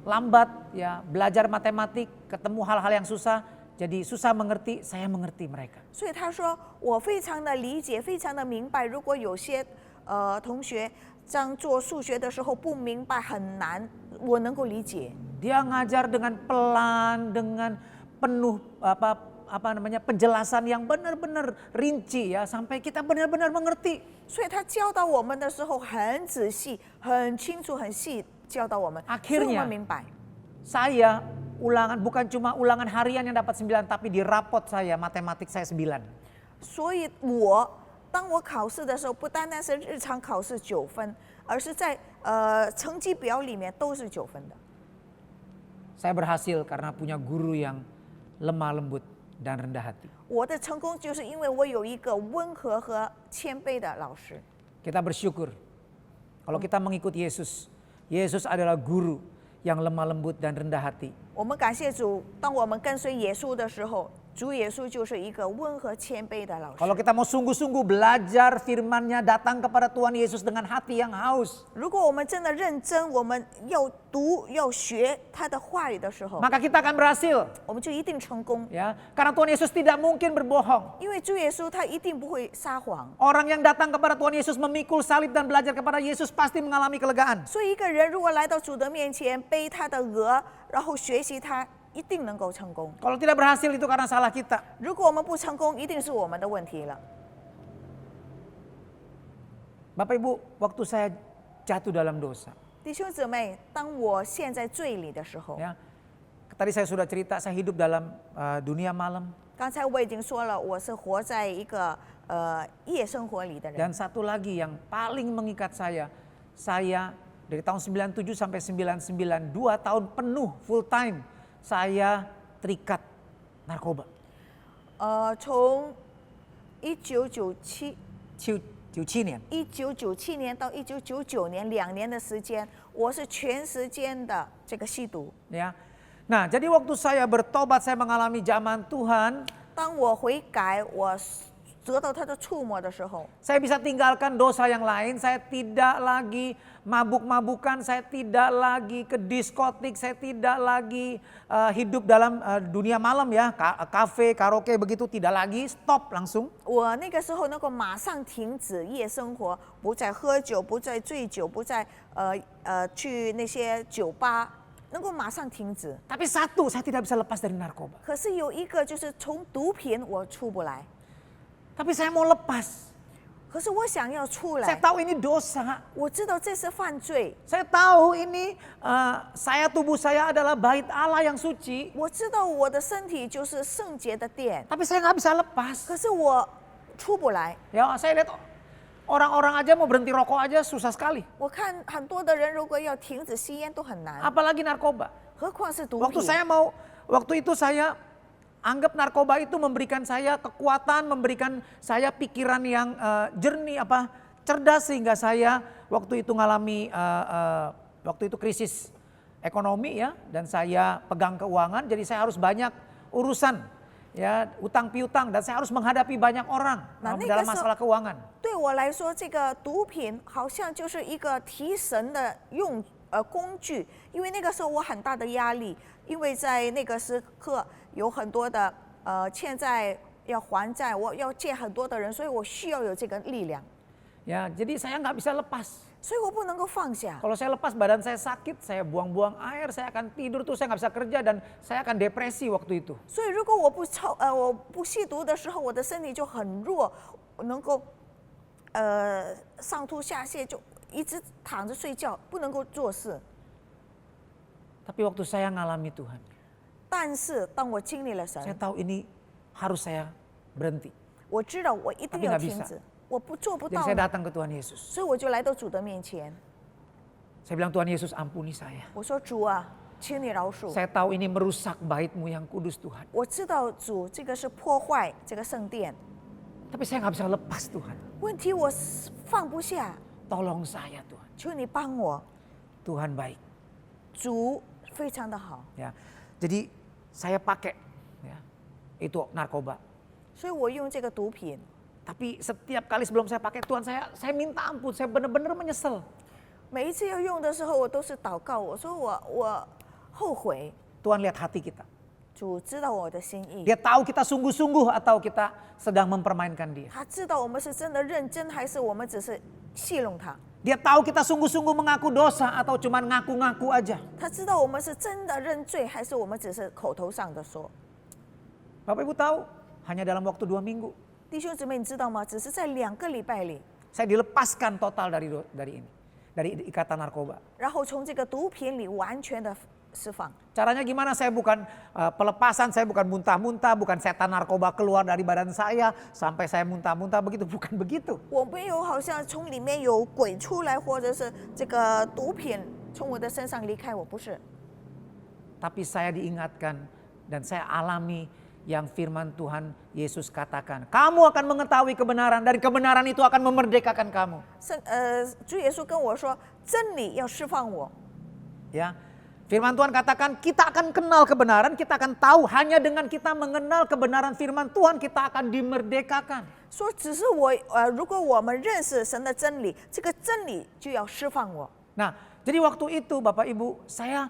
lambat ya belajar matematik, ketemu hal-hal yang susah, jadi susah mengerti, saya mengerti mereka. 所以他说我非常的理解，非常的明白。如果有些同学当做数学的时候不明白很难，我能够理解。 Dia ngajar dengan pelan, dengan penuh penjelasan yang benar-benar rinci ya sampai kita benar-benar mengerti. 所以他教导我们的时候很仔细、很清楚、很细教导我们，所以我 Akhirnya 们明白。 saya ulangan bukan cuma ulangan harian yang dapat 9, tapi di rapot saya matematik saya 9. 所以当我考试的时候，不单单是日常考试9分，而是在成绩表里面都是9分的。 Saya berhasil karena punya guru yang lemah lembut dan rendah hati. 我的成功就是因为我有一个温和和谦卑的老师。 Kita bersyukur kalau kita mengikuti Yesus. Yesus adalah guru yang lemah lembut dan rendah hati. 我们感谢主，当我们跟随耶稣的时候，主耶稣就是一个温和谦卑的老师。 Kalau kita mau sungguh-sungguh belajar firman-Nya, datang kepada Tuhan Yesus dengan hati yang haus, 如果我们真的认真，我们要读要学他的话语的时候， maka kita akan berhasil. 我们就一定成功。 Ya, karena Tuhan Yesus tidak mungkin berbohong. 因为主耶稣他一定不会撒谎。 Orang yang datang kepada Tuhan Yesus memikul salib dan belajar kepada Yesus pasti mengalami kelegaan. 所以一个人如果来到主的面前，背他的额，然后学习他，一定能够成功。 Kalau tidak berhasil itu karena salah kita. 如果我们不成功，一定是我们的问题了。 Bapak Ibu, waktu saya jatuh dalam dosa, 弟兄姊妹，当我陷在罪里的时候， ya, tadi saya sudah cerita saya hidup dalam dunia malam. 刚才我已经说了，我是活在一个夜生活里的人。 Dan satu lagi yang paling mengikat saya dari tahun 97 sampai 99, 2 tahun penuh full time saya terikat narkoba. 从1997 97年， 1997年到1999年2年的时间，我是全时间的这个吸毒。 ya. Nah, jadi waktu saya bertobat, saya mengalami zaman Tuhan, 当我悔改，我得到他的触摸的时候， saya bisa tinggalkan dosa yang lain, saya tidak lagi mabuk-mabukan, saya tidak lagi ke diskotik, saya tidak lagi hidup dalam dunia malam ya, kafe, karaoke begitu, tidak lagi, stop langsung. 我那个时候能够马上停止夜生活，不再喝酒，不再醉酒，不再去那些酒吧，能够马上停止。 Tapi satu, saya tidak bisa lepas dari narkoba. 可是有一个就是从毒品我出不来， Tapi saya mau lepas. 可是我想要出 Saya 来， tahu ini dosa. 我知道这是犯罪， Saya tahu ini tubuh saya adalah bait Allah yang suci. 我知道我的身体就是圣洁的殿， Tapi saya nggak bisa lepas. 可是我出不来。 Ya, saya lihat orang-orang aja mau berhenti rokok aja susah sekali. 我看很多的人如果要停止吸烟都很难， Apalagi narkoba. 何况是毒 Waktu 品。 waktu itu saya anggap narkoba itu memberikan saya kekuatan, memberikan saya pikiran yang jernih, cerdas sehingga saya waktu itu ngalami waktu itu krisis ekonomi ya, dan saya pegang keuangan, jadi saya harus banyak urusan ya, utang piutang, dan saya harus menghadapi banyak orang dalam masalah keuangan. 对我来说，这个毒品好像就是一个提神的工具，因为那个时候我很大的压力，因为在那个时刻有很多的欠债要还债，我要借很多的人，所以我需要有这个力量， Ya, jadi saya nggak bisa lepas. 所以我不能够放下。 Kalau saya lepas badan saya sakit, saya buang-buang air, saya akan tidur tuh, saya nggak bisa kerja dan saya akan depresi waktu itu. 所以如果我不吸毒的时候，我的身体就很弱，能够上吐下泻，就一直躺着睡觉，不能够做事。 Tapi waktu saya ngalami Tuhan, 但是当我经历了 saya 神， tahu ini harus saya berhenti. 我知道我一定 Tapi 要 nggak 停 bisa. 止，我做不 Jadi 到 saya 的， datang ke Tuhan Yesus. 所以我就来到主的面前， Saya bilang, Tuhan Yesus ampuni saya. 我说主啊，请你饶恕。 Saya tahu ini merusak bait-Mu yang kudus Tuhan. 我知道主这个是破坏这个圣殿， Tapi saya nggak bisa lepas Tuhan. 问题我放不下， Tolong saya Tuhan. 求你帮我。 Tuhan baik. 主非常的好。 Ya, jadi saya pakai ya, itu narkoba. 所以我用这个毒品， Tapi setiap kali sebelum saya pakai Tuhan saya minta ampun, saya benar-benar menyesal. 每一次要用的时候，我都是祷告，我说我后悔。 Tuhan lihat hati kita. 主知道我的心意， Dia tahu kita sungguh-sungguh atau kita sedang mempermainkan dia. 他知道我们是真的认真，还是我们只是戏弄他。 Dia tahu kita sungguh-sungguh mengaku dosa atau cuma ngaku-ngaku aja. 他知道我们是真的认罪，还是我们只是口头上的说。 Bapak Ibu tahu, hanya dalam waktu 2 minggu 弟兄姊妹，你知道吗？只是在2个礼拜里， saya dilepaskan total dari ini, dari ikatan narkoba. 然后从这个毒品里完全的释放。 Caranya gimana? Saya bukan pelepasan, saya bukan muntah-muntah, bukan setan narkoba keluar dari badan saya sampai saya muntah-muntah begitu, bukan begitu. 我没有好像从里面有鬼出来，或者是这个毒品从我的身上离开，我不是。 Tapi saya diingatkan dan saya alami yang firman Tuhan Yesus katakan. Kamu akan mengetahui kebenaran dan kebenaran itu akan memerdekakan kamu. 主耶稣跟我说，真理要释放我。 Ya, firman Tuhan katakan kita akan kenal kebenaran, kita akan tahu hanya dengan kita mengenal kebenaran firman Tuhan kita akan dimerdekakan. 说只是如果我们认识神的真理，这个真理就要释放我。 Nah, jadi waktu itu Bapak Ibu saya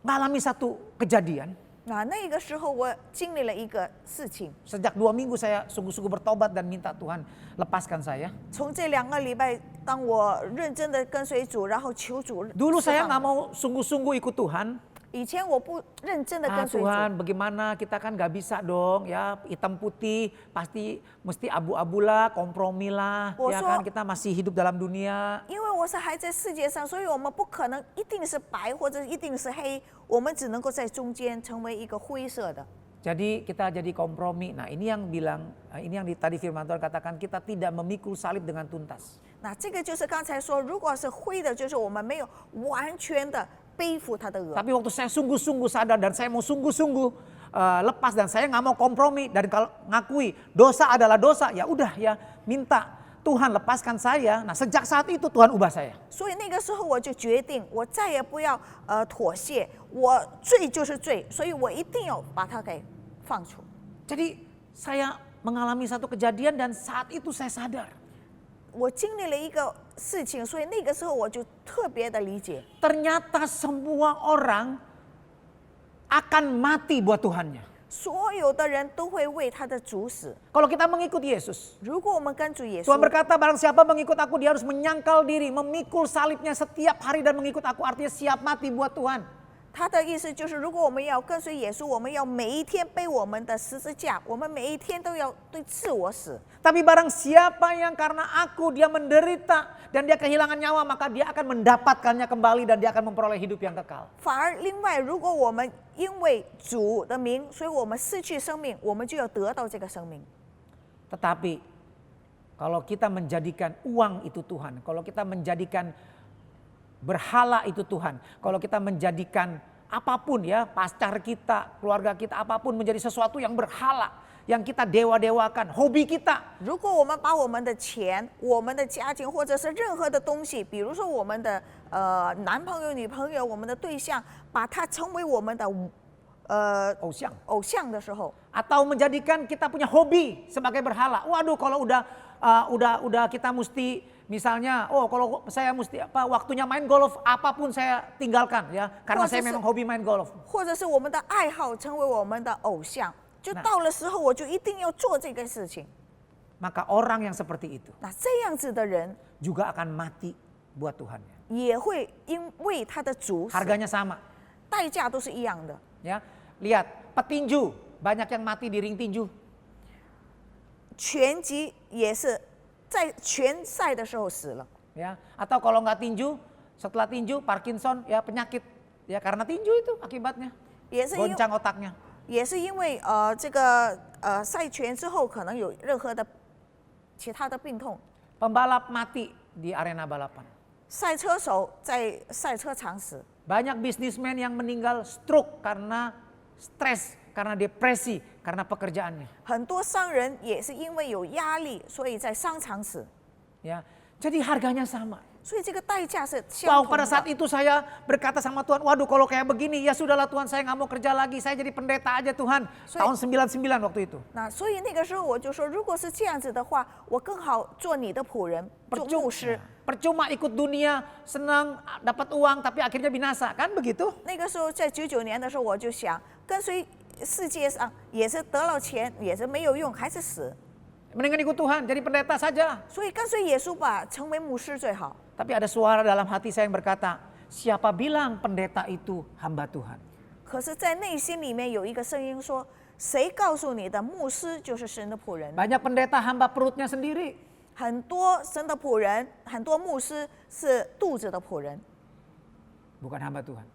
mengalami satu kejadian. 那个时候我经历了一个事情， Sejak 2 minggu saya sungguh-sungguh bertobat dan minta Tuhan lepaskan saya. 从这2个礼拜，当我认真的跟随主，然后求主 Dulu 释 saya 放 nggak 我。 mau sungguh-sungguh ikut Tuhan. 以前我不认真的跟随主， Tuhan bagaimana kita kan nggak bisa dong ya hitam putih pasti mesti abu-abu lah kompromi lah ya kan kita masih hidup dalam dunia. 因为我是还在世界上，所以我们不可能一定是白或者一定是黑，我们只能够在中间成为一个灰色的。 Jadi kita jadi kompromi. Nah ini yang tadi firman Tuhan katakan kita tidak memikul salib dengan tuntas. 那这个就是刚才说，如果是灰的，就是我们没有完全的背负他的恶。 Tapi waktu saya sungguh-sungguh sadar dan saya mau sungguh-sungguh lepas dan saya nggak mau kompromi dan kalau ngakui dosa adalah dosa ya udah ya minta Tuhan lepaskan saya. Nah sejak saat itu Tuhan ubah saya. 所以那个时候我就决定，我再也不要妥协，我罪就是罪，所以我一定要把它给放出。 Jadi saya mengalami satu kejadian dan saat itu saya sadar. 我经历了一个事情，所以那个时候我就特别的理解， Ternyata semua orang akan mati buat Tuhannya. 所有的人都会为他的主死。 Kalau kita mengikut Yesus, 如果我们跟主耶 Tuhan 稣， berkata barang siapa mengikut aku dia harus menyangkal diri, memikul salibnya setiap hari dan mengikut aku artinya siap mati buat Tuhan. 他的意思就是，如果我们要跟随耶稣，我们要每一天背我们的十字架，我们每一天都要对自我死。 Tapi barang siapa yang karena aku dia menderita dan dia kehilangan nyawa maka dia akan mendapatkannya kembali dan dia akan memperoleh hidup yang kekal. 反而另外，如果我们因为主的名，所以我们失去生命，我们就要得到这个生命。 Tetapi kalau kita menjadikan uang itu Tuhan, kalau kita menjadikan berhala itu Tuhan, kalau kita menjadikan apapun ya, pacar kita, keluarga kita, apapun menjadi sesuatu yang berhala, yang kita dewa-dewakan, hobi kita. 如果我们把我们的钱、我们的家庭，或者是任何的东西，比如说我们的男朋友、女朋友、我们的对象，把它成为我们的偶像的时候， Atau menjadikan kita punya hobi sebagai berhala. Waduh kalau udah kita mesti misalnya, oh kalau saya mesti waktunya main golf apapun saya tinggalkan ya karena saya memang hobi main golf. 或者是我们的爱好成为我们的偶像，就到了时候我就一定要做这个事情。 Maka orang yang seperti itu 那这样子的人 juga akan mati buat Tuhannya. 也会因为他的主死， Harganya sama 代价都是一样的。 ya. Lihat petinju banyak yang mati di ring tinju. 拳击也是在拳赛的时候死了。 Ya. Atau kalau nggak tinju, setelah tinju Parkinson ya penyakit ya karena tinju itu akibatnya 也是因 goncang otaknya. 也是因为这个赛拳之后可能有任何的其他的病痛。 Pembalap mati di arena balapan. 赛车手在赛车场死， Banyak bisnismen yang meninggal stroke karena stres, karena depresi, karena pekerjaannya. 很多商人也是因为有压力，所以在商场死。 Ya, jadi harganya sama. 所以这个代价是相 Wow, 同 pada saat 的。 itu saya berkata sama Tuhan, waduh kalau kayak begini ya sudahlah Tuhan, saya nggak mau kerja lagi, saya jadi pendeta aja Tuhan. Tahun 99 waktu itu. 那所以那个时候我就说，如果是这样子的话，我更好做你的仆人，做牧师。 Percuma ikut dunia, senang dapat uang tapi akhirnya binasa, kan begitu? 那个时候在99年的时候，我就想跟随世界上也是得了钱，也是没有用，还是死。 Mendingan ikut Tuhan, jadi pendeta saja. 所以跟随耶稣吧，成为牧师最好。 Tapi ada suara dalam hati saya yang berkata, siapa bilang pendeta itu hamba Tuhan? 可是，在内心里面有一个声音说：“谁告诉你的牧师就是神的仆人？ Banyak pendeta hamba perutnya sendiri. 很多神的仆人，很多牧师是肚子的仆人， Bukan hamba Tuhan.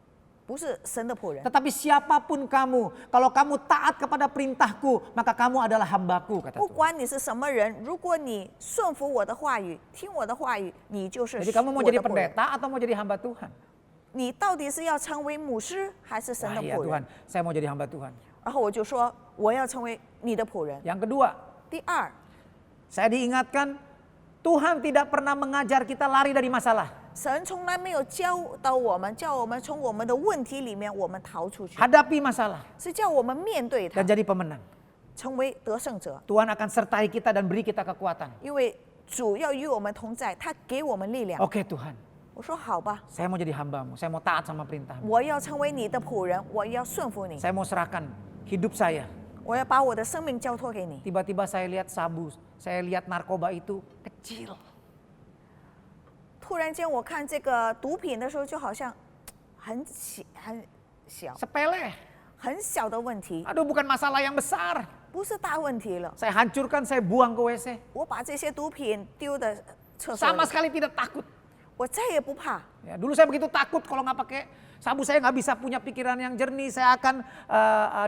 不是神的仆人。 Tetapi siapapun kamu, kalau kamu taat kepada perintahku, maka kamu adalah hambaku, kata 不 Tuhan. 管你是什么人，如果你顺服我的话语，听我的话语，你就是 Jadi kamu mau 我 jadi 的仆人。 pendeta atau mau jadi hamba Tuhan? 你到底是要成为牧师还是神 Wah 的 iya 仆 Tuhan, 人？ saya mau jadi hamba Tuhan. 然后我就说，我要成为你的仆人。 Yang kedua, 第二， saya diingatkan Tuhan tidak pernah mengajar kita lari dari masalah. 神从来没有教导我们，叫我们从我们的问题里面我们逃出去， Hadapi masalah 是叫我们面对它 dan，jadi pemenang. 成为得胜者。 Tuhan akan sertai kita dan beri kita kekuatan. 因为主要与我们同在，他给我们力量。 Oke Tuhan, 我说好吧， saya mau jadi hambamu, saya mau taat sama perintahmu. 我要成为你的仆人，我要顺服你， Saya mau serahkan hidup saya. 我要把我的生命交托给你。 Tiba-tiba saya lihat sabu, saya lihat narkoba itu kecil. 突然间，我看这个毒品的时候，就好像很小 Sepele. 很小的问题， Aduh, bukan masalah yang besar. 不是大问题了。 Saya hancurkan, saya buang ke WC. 我把这些毒品丢的厕所 Sama 里， sekali tidak takut. 我再也不怕。 Ya, dulu saya begitu takut kalau nggak pakai sabu, saya nggak bisa punya pikiran yang jernih, saya akan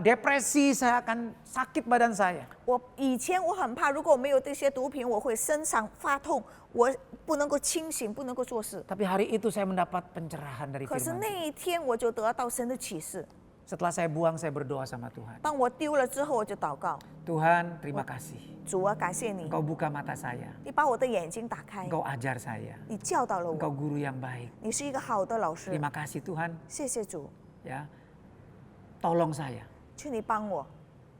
depresi, saya akan sakit badan saya. 我以前我很怕，如果我没有这些毒品，我会身上发痛，我不能够清醒，不能够做事。 Tapi hari itu saya mendapat pencerahan dari 可是 firman 那 Tuhan. 一天我就得到神的启示。 Setelah saya buang, saya berdoa sama Tuhan. 当我丢了之后，我就祷告， Tuhan, terima kasih. 主啊，感谢你， Engkau buka mata saya. 你把我的眼睛打开， Engkau ajar saya. 你教导了 Engkau 我， guru yang baik. 你是一个好的老师。 Terima kasih Tuhan. 谢谢主， Ya, tolong saya, 求你帮我，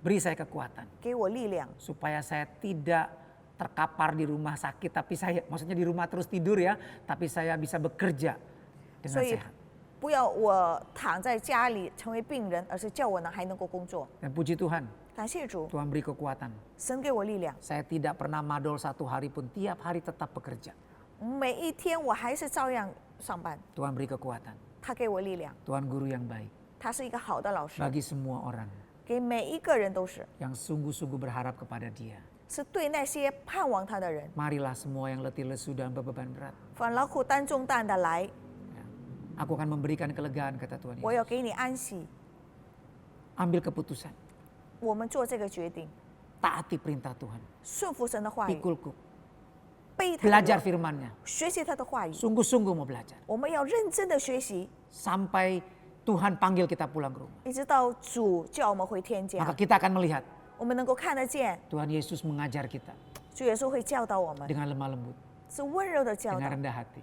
beri saya kekuatan 给我力量， supaya saya tidak terkapar di rumah sakit, tapi saya, maksudnya di rumah terus tidur ya, tapi saya bisa bekerja dengan 所以 sehat. 不要我躺在家里成为病人，而是叫我呢还能够工作。 Dan puji Tuhan, 感谢主， Tuhan beri kekuatan. 神给我力量， Saya tidak pernah madol satu hari pun, tiap hari tetap bekerja. 每一天我还是照样上班。 Tuhan beri kekuatan. 他给我力量， Tuhan guru yang baik 他是一个好的老师， bagi semua orang 给每一个人都是， yang sungguh-sungguh berharap kepada Dia. 是对那些盼望他的人， Marilah semua yang letih lesu dan beban berat. 凡劳苦担重担的来， Ya. Aku akan memberikan kelegaan, kata Tuhan 我 Yesus. 要给你安息。 Ambil keputusan, 我们做这个决定， taati perintah Tuhan. 顺服神的话语， Pikulku, 背他的 belajar 话， firman-Nya. 学习他的话语。 Sungguh-sungguh mau belajar. 我们要认真的学习， Sampai Tuhan panggil kita pulang ke rumah. 一直到主叫我们回天 Maka 家， kita akan melihat 我们能够看得见， Tuhan Yesus mengajar kita 主耶稣会教导我们， dengan lemah lembut, 是温柔的教 dengan 导， rendah hati.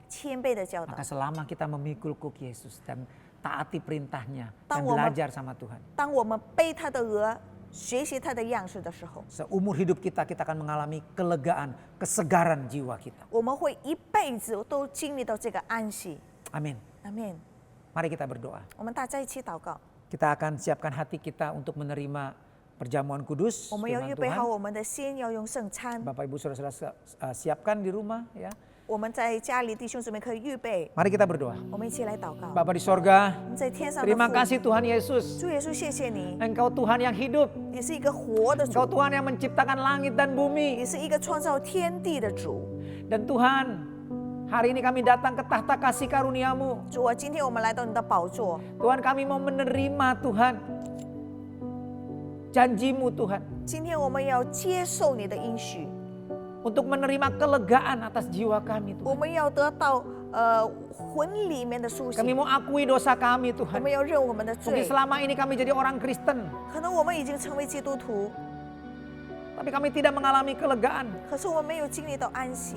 谦卑的教导 Maka。selama kita memikul kuk Yesus dan taati perintahnya dan Tang wo belajar sama Tuhan, 当我们背他的额，学习他的样式的时候， seumur hidup kita akan mengalami kelegaan, kesegaran jiwa kita. 我们会一辈子都经历到这个安息。 Amin. 阿门。 Mari kita berdoa. 我们大家一起祷告， Kita akan siapkan hati kita untuk menerima perjamuan kudus 我们要 firman 预备好 Tuhan. 我们的心，要用圣餐。 Bapak Ibu Saudara-saudara siapkan di rumah ya. 我们在家里弟兄姊妹可以预备， Mari kita berdoa. 我们一起来祷告。 Bapa di sorga, 我们在天上的 terima 父， kasih Tuhan Yesus. 主耶稣，谢谢你， Engkau Tuhan yang hidup. 你是一个活的 Engkau 主， Tuhan yang menciptakan langit dan 你 bumi. 是一个创造天地的主。 Dan Tuhan, hari ini kami datang ke tahta kasih karunia-Mu. 主啊，今天我们来到你的宝座， Tuhan, kami mau menerima Tuhan janji-Mu Tuhan. 今天我们要接受你的应许， Untuk menerima kelegaan atas jiwa kami 我 Tuhan. 们要得到魂里面的苏 Kami 醒， mau akui dosa kami 我 Tuhan. 们要认我们的 Mungkin 罪。 selama ini kami jadi orang Kristen, 可能我们已经成为基督徒， tapi kami tidak mengalami kelegaan. 可是我们没有经历到安息。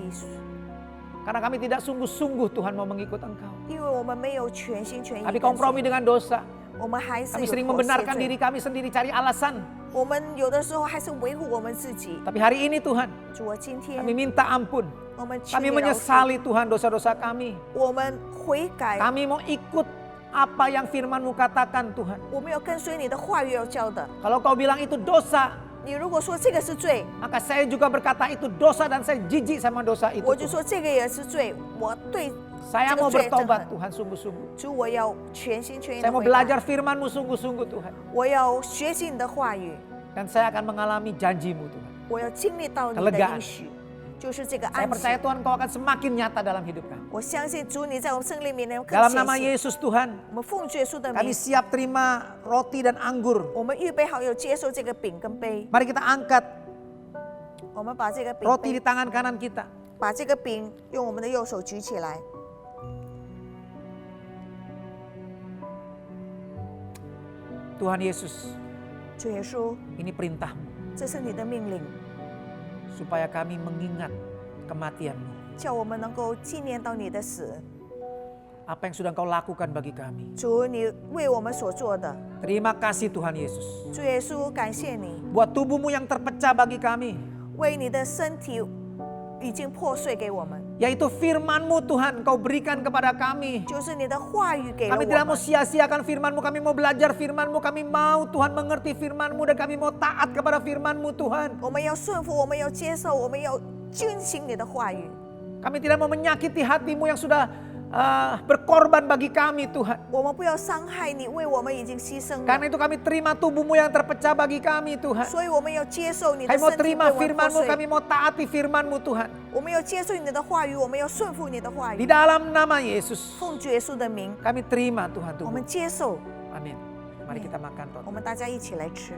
Karena kami tidak sungguh-sungguh Tuhan mau mengikut Engkau. 因为我们没有全心全意 Kami 跟随 kompromi dengan dosa. 我们还是 Kami 有 sering 妥协 membenarkan 罪 diri kami sendiri, cari alasan. 我们有的时候还是维护我们自己。 Tapi hari ini Tuhan, 主啊，今天 kami minta ampun. 我们求 Kami 你饶恕， menyesali Tuhan dosa-dosa kami. 我们悔改， Kami mau ikut apa yang firman-Mu katakan Tuhan. 我们要跟随你的话语要教的。 Kalau Kau bilang itu dosa, 你如果说这个是罪， maka saya juga berkata itu dosa dan saya jijik sama dosa itu. 我就 Tuhan. 说这个也是罪，我对 Saya 这 mau 个罪憎 bertobat 恨。 Tuhan sungguh-sungguh. 主，我要全心全意 Saya 的 mau 悔改， belajar firman-Mu sungguh-sungguh Tuhan. 我要学习你的话语， Dan saya akan mengalami janji-Mu Tuhan. 我要经历到你的 Kelegaan. 应许，就是这个 Saya 安息 percaya。Tuhan Kau akan semakin nyata dalam hidup kami. 我相信主，你在我们生命里面更 Dalam 显 nama 现。 Yesus Tuhan, 我们奉主耶稣的 kami 名， siap terima roti dan anggur. 我们预备好要接受这个饼跟杯。 Mari kita angkat 我们把这个饼 roti di 杯， tangan kanan kita. 把这个饼用我们的右手举起来。 Tuhan Yesus, 主耶稣， ini perintah-Mu 这是你的命令， supaya kami mengingat kematian-Mu. 叫我们能够纪念到你的死。 Apa yang sudah Engkau lakukan bagi kami. 主，你为我们所做的， Terima kasih Tuhan Yesus. 主耶稣，感谢你， Buat tubuh-Mu yang terpecah bagi kami. 为你的身体已经破碎给我们， Yaitu firman-Mu Tuhan Kau berikan kepada kami. 就是你的话语给了 Kami 我 tidak mau 们。 sia-siakan firman-Mu. Kami mau belajar firman-Mu. Kami mau Tuhan mengerti firman-Mu. Dan kami mau taat kepada firman-Mu Tuhan. 我们要顺服，我们要接受，我们要遵行你的话语。 Kami tidak mau menyakiti hati-Mu yang sudah berkorban bagi kami Tuhan. 我们不要伤害你，为我们已经牺牲 Karena 了， itu kami terima tubuh-Mu yang terpecah bagi kami Tuhan. 所以我们要接受你的 Kami mau 身体 terima 为我们破 firman-Mu. 碎。 Kami mau taati firman-Mu Tuhan. 我们要接受你的话语，我们要顺服你的话 Di 语。 dalam nama Yesus. 奉主耶稣的名， Kami terima Tuhan 我 tubuh. 们接受， Amin. Mari kita makan 我 roti. 们大家一起来吃。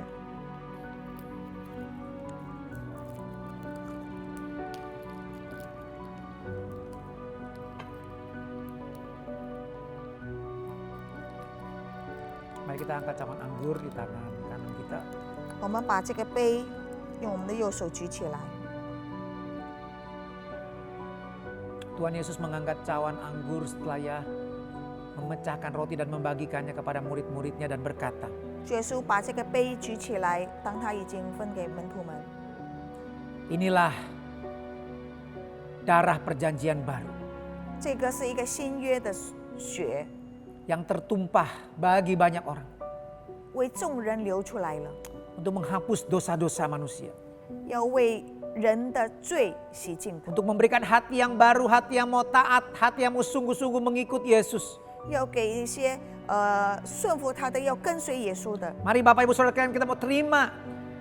Mari kita angkat cawan anggur di tangan kanan kita. 我们把这个杯用我们的右手举起来。 Tuhan Yesus mengangkat cawan anggur setelah ya memecahkan roti dan membagikannya kepada murid-muridnya dan berkata, 主耶稣把这个杯举起来，当他已经分给门徒们。 inilah darah perjanjian baru 这个是一个新约的血， yang tertumpah bagi banyak orang 为众人流出来了， untuk menghapus dosa-dosa manusia. 要为人的罪洗净的， Untuk memberikan hati yang baru, hati yang mau taat, hati yang mau sungguh-sungguh mengikut Yesus. 要给一些顺服他的，要跟随耶稣的。 Mari Bapak Ibu Saudara sekalian kita mau terima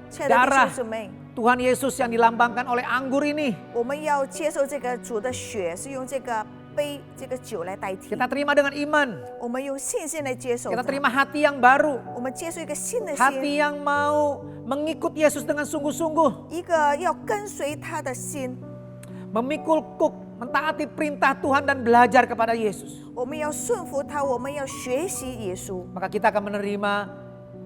亲爱的弟 darah 兄姊妹， Tuhan Yesus yang dilambangkan oleh anggur ini. 我们要接受这个主的血，是用这个杯、这个酒来代替。 Kita terima dengan iman. 我们用信心来接受 Kita 它。 terima hati yang baru. 我们接受一个新的 Hati 心， yang mau mengikut Yesus dengan sungguh-sungguh. 一个要跟随他的心。 Memikul kuk, mentaati perintah Tuhan dan belajar kepada Yesus. 我们要顺服他，我们要学习耶稣， Maka kita akan menerima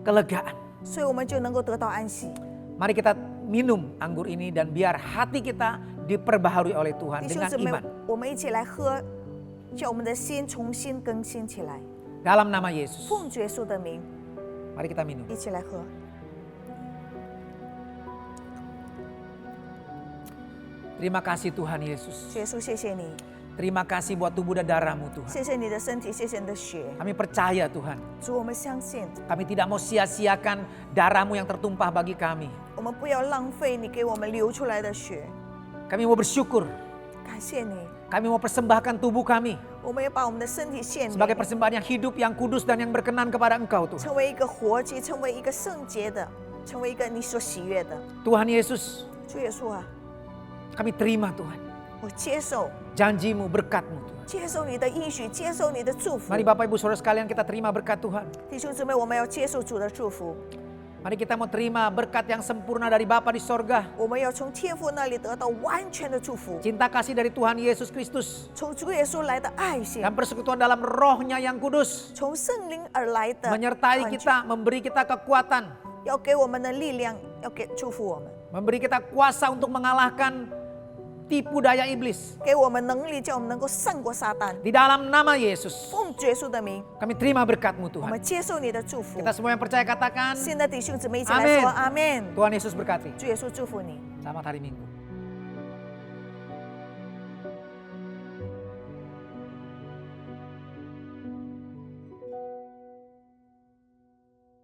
kelegaan. 所以我们就能够得到安息。 Mari kita minum anggur ini dan biar hati kita diperbaharui oleh Tuhan 弟兄 dengan 姊妹 iman.，我们一起来喝，叫我们的心重新更新起来。 Dalam nama Yesus. 奉主耶稣的名， Mari kita minum. 一起来喝。 Terima kasih Tuhan Yesus. 主耶稣，谢谢你， Terima kasih buat tubuh dan darah-Mu Tuhan. 谢谢你的身体，谢谢你的血。 Kami percaya Tuhan. 主，我们相信， Kami tidak mau sia-siakan darah-Mu yang tertumpah bagi kami. 我们不要浪费你给我们流出来的血。 Kami mau bersyukur. 感谢你， Kami mau persembahkan tubuh kami 我们要把我们的身体献给 sebagai 你， persembahan yang hidup, yang kudus dan yang berkenan kepada Engkau Tuhan. 成为一个活祭，成为一个圣洁的，成为一个你所喜悦的。 Tuhan Yesus, 主耶稣啊， kami terima Tuhan 我接受， janji-Mu, berkat-Mu Tuhan. 接受你的应许，接受你的祝福 Mari。Bapak Ibu Saudara sekalian kita terima berkat Tuhan. 弟兄姊妹，我们要接受主的祝福， Mari kita mau terima berkat yang sempurna dari Bapa di sorga. 我们要从天父那里得到完全的祝福， Cinta kasih dari Tuhan Yesus Kristus. 从主耶稣来的爱心， Dan persekutuan dalam rohnya yang kudus. 从圣灵而来的 Menyertai 团聚 kita, memberi kita kekuatan. 要给我们的力量，要给祝福我们， Memberi kita kuasa untuk mengalahkan tipu daya iblis. 给我们能力，叫我们能够胜过撒旦。 Di dalam nama Yesus, 奉主耶稣的名， kami terima berkat-Mu 我 Tuhan. 们接受你的祝福。 Kita semua yang percaya katakan, 现在弟兄姊妹一起来说 Amin 阿门。 Tuhan Yesus berkati. 主耶稣祝福你。 Selamat hari Minggu.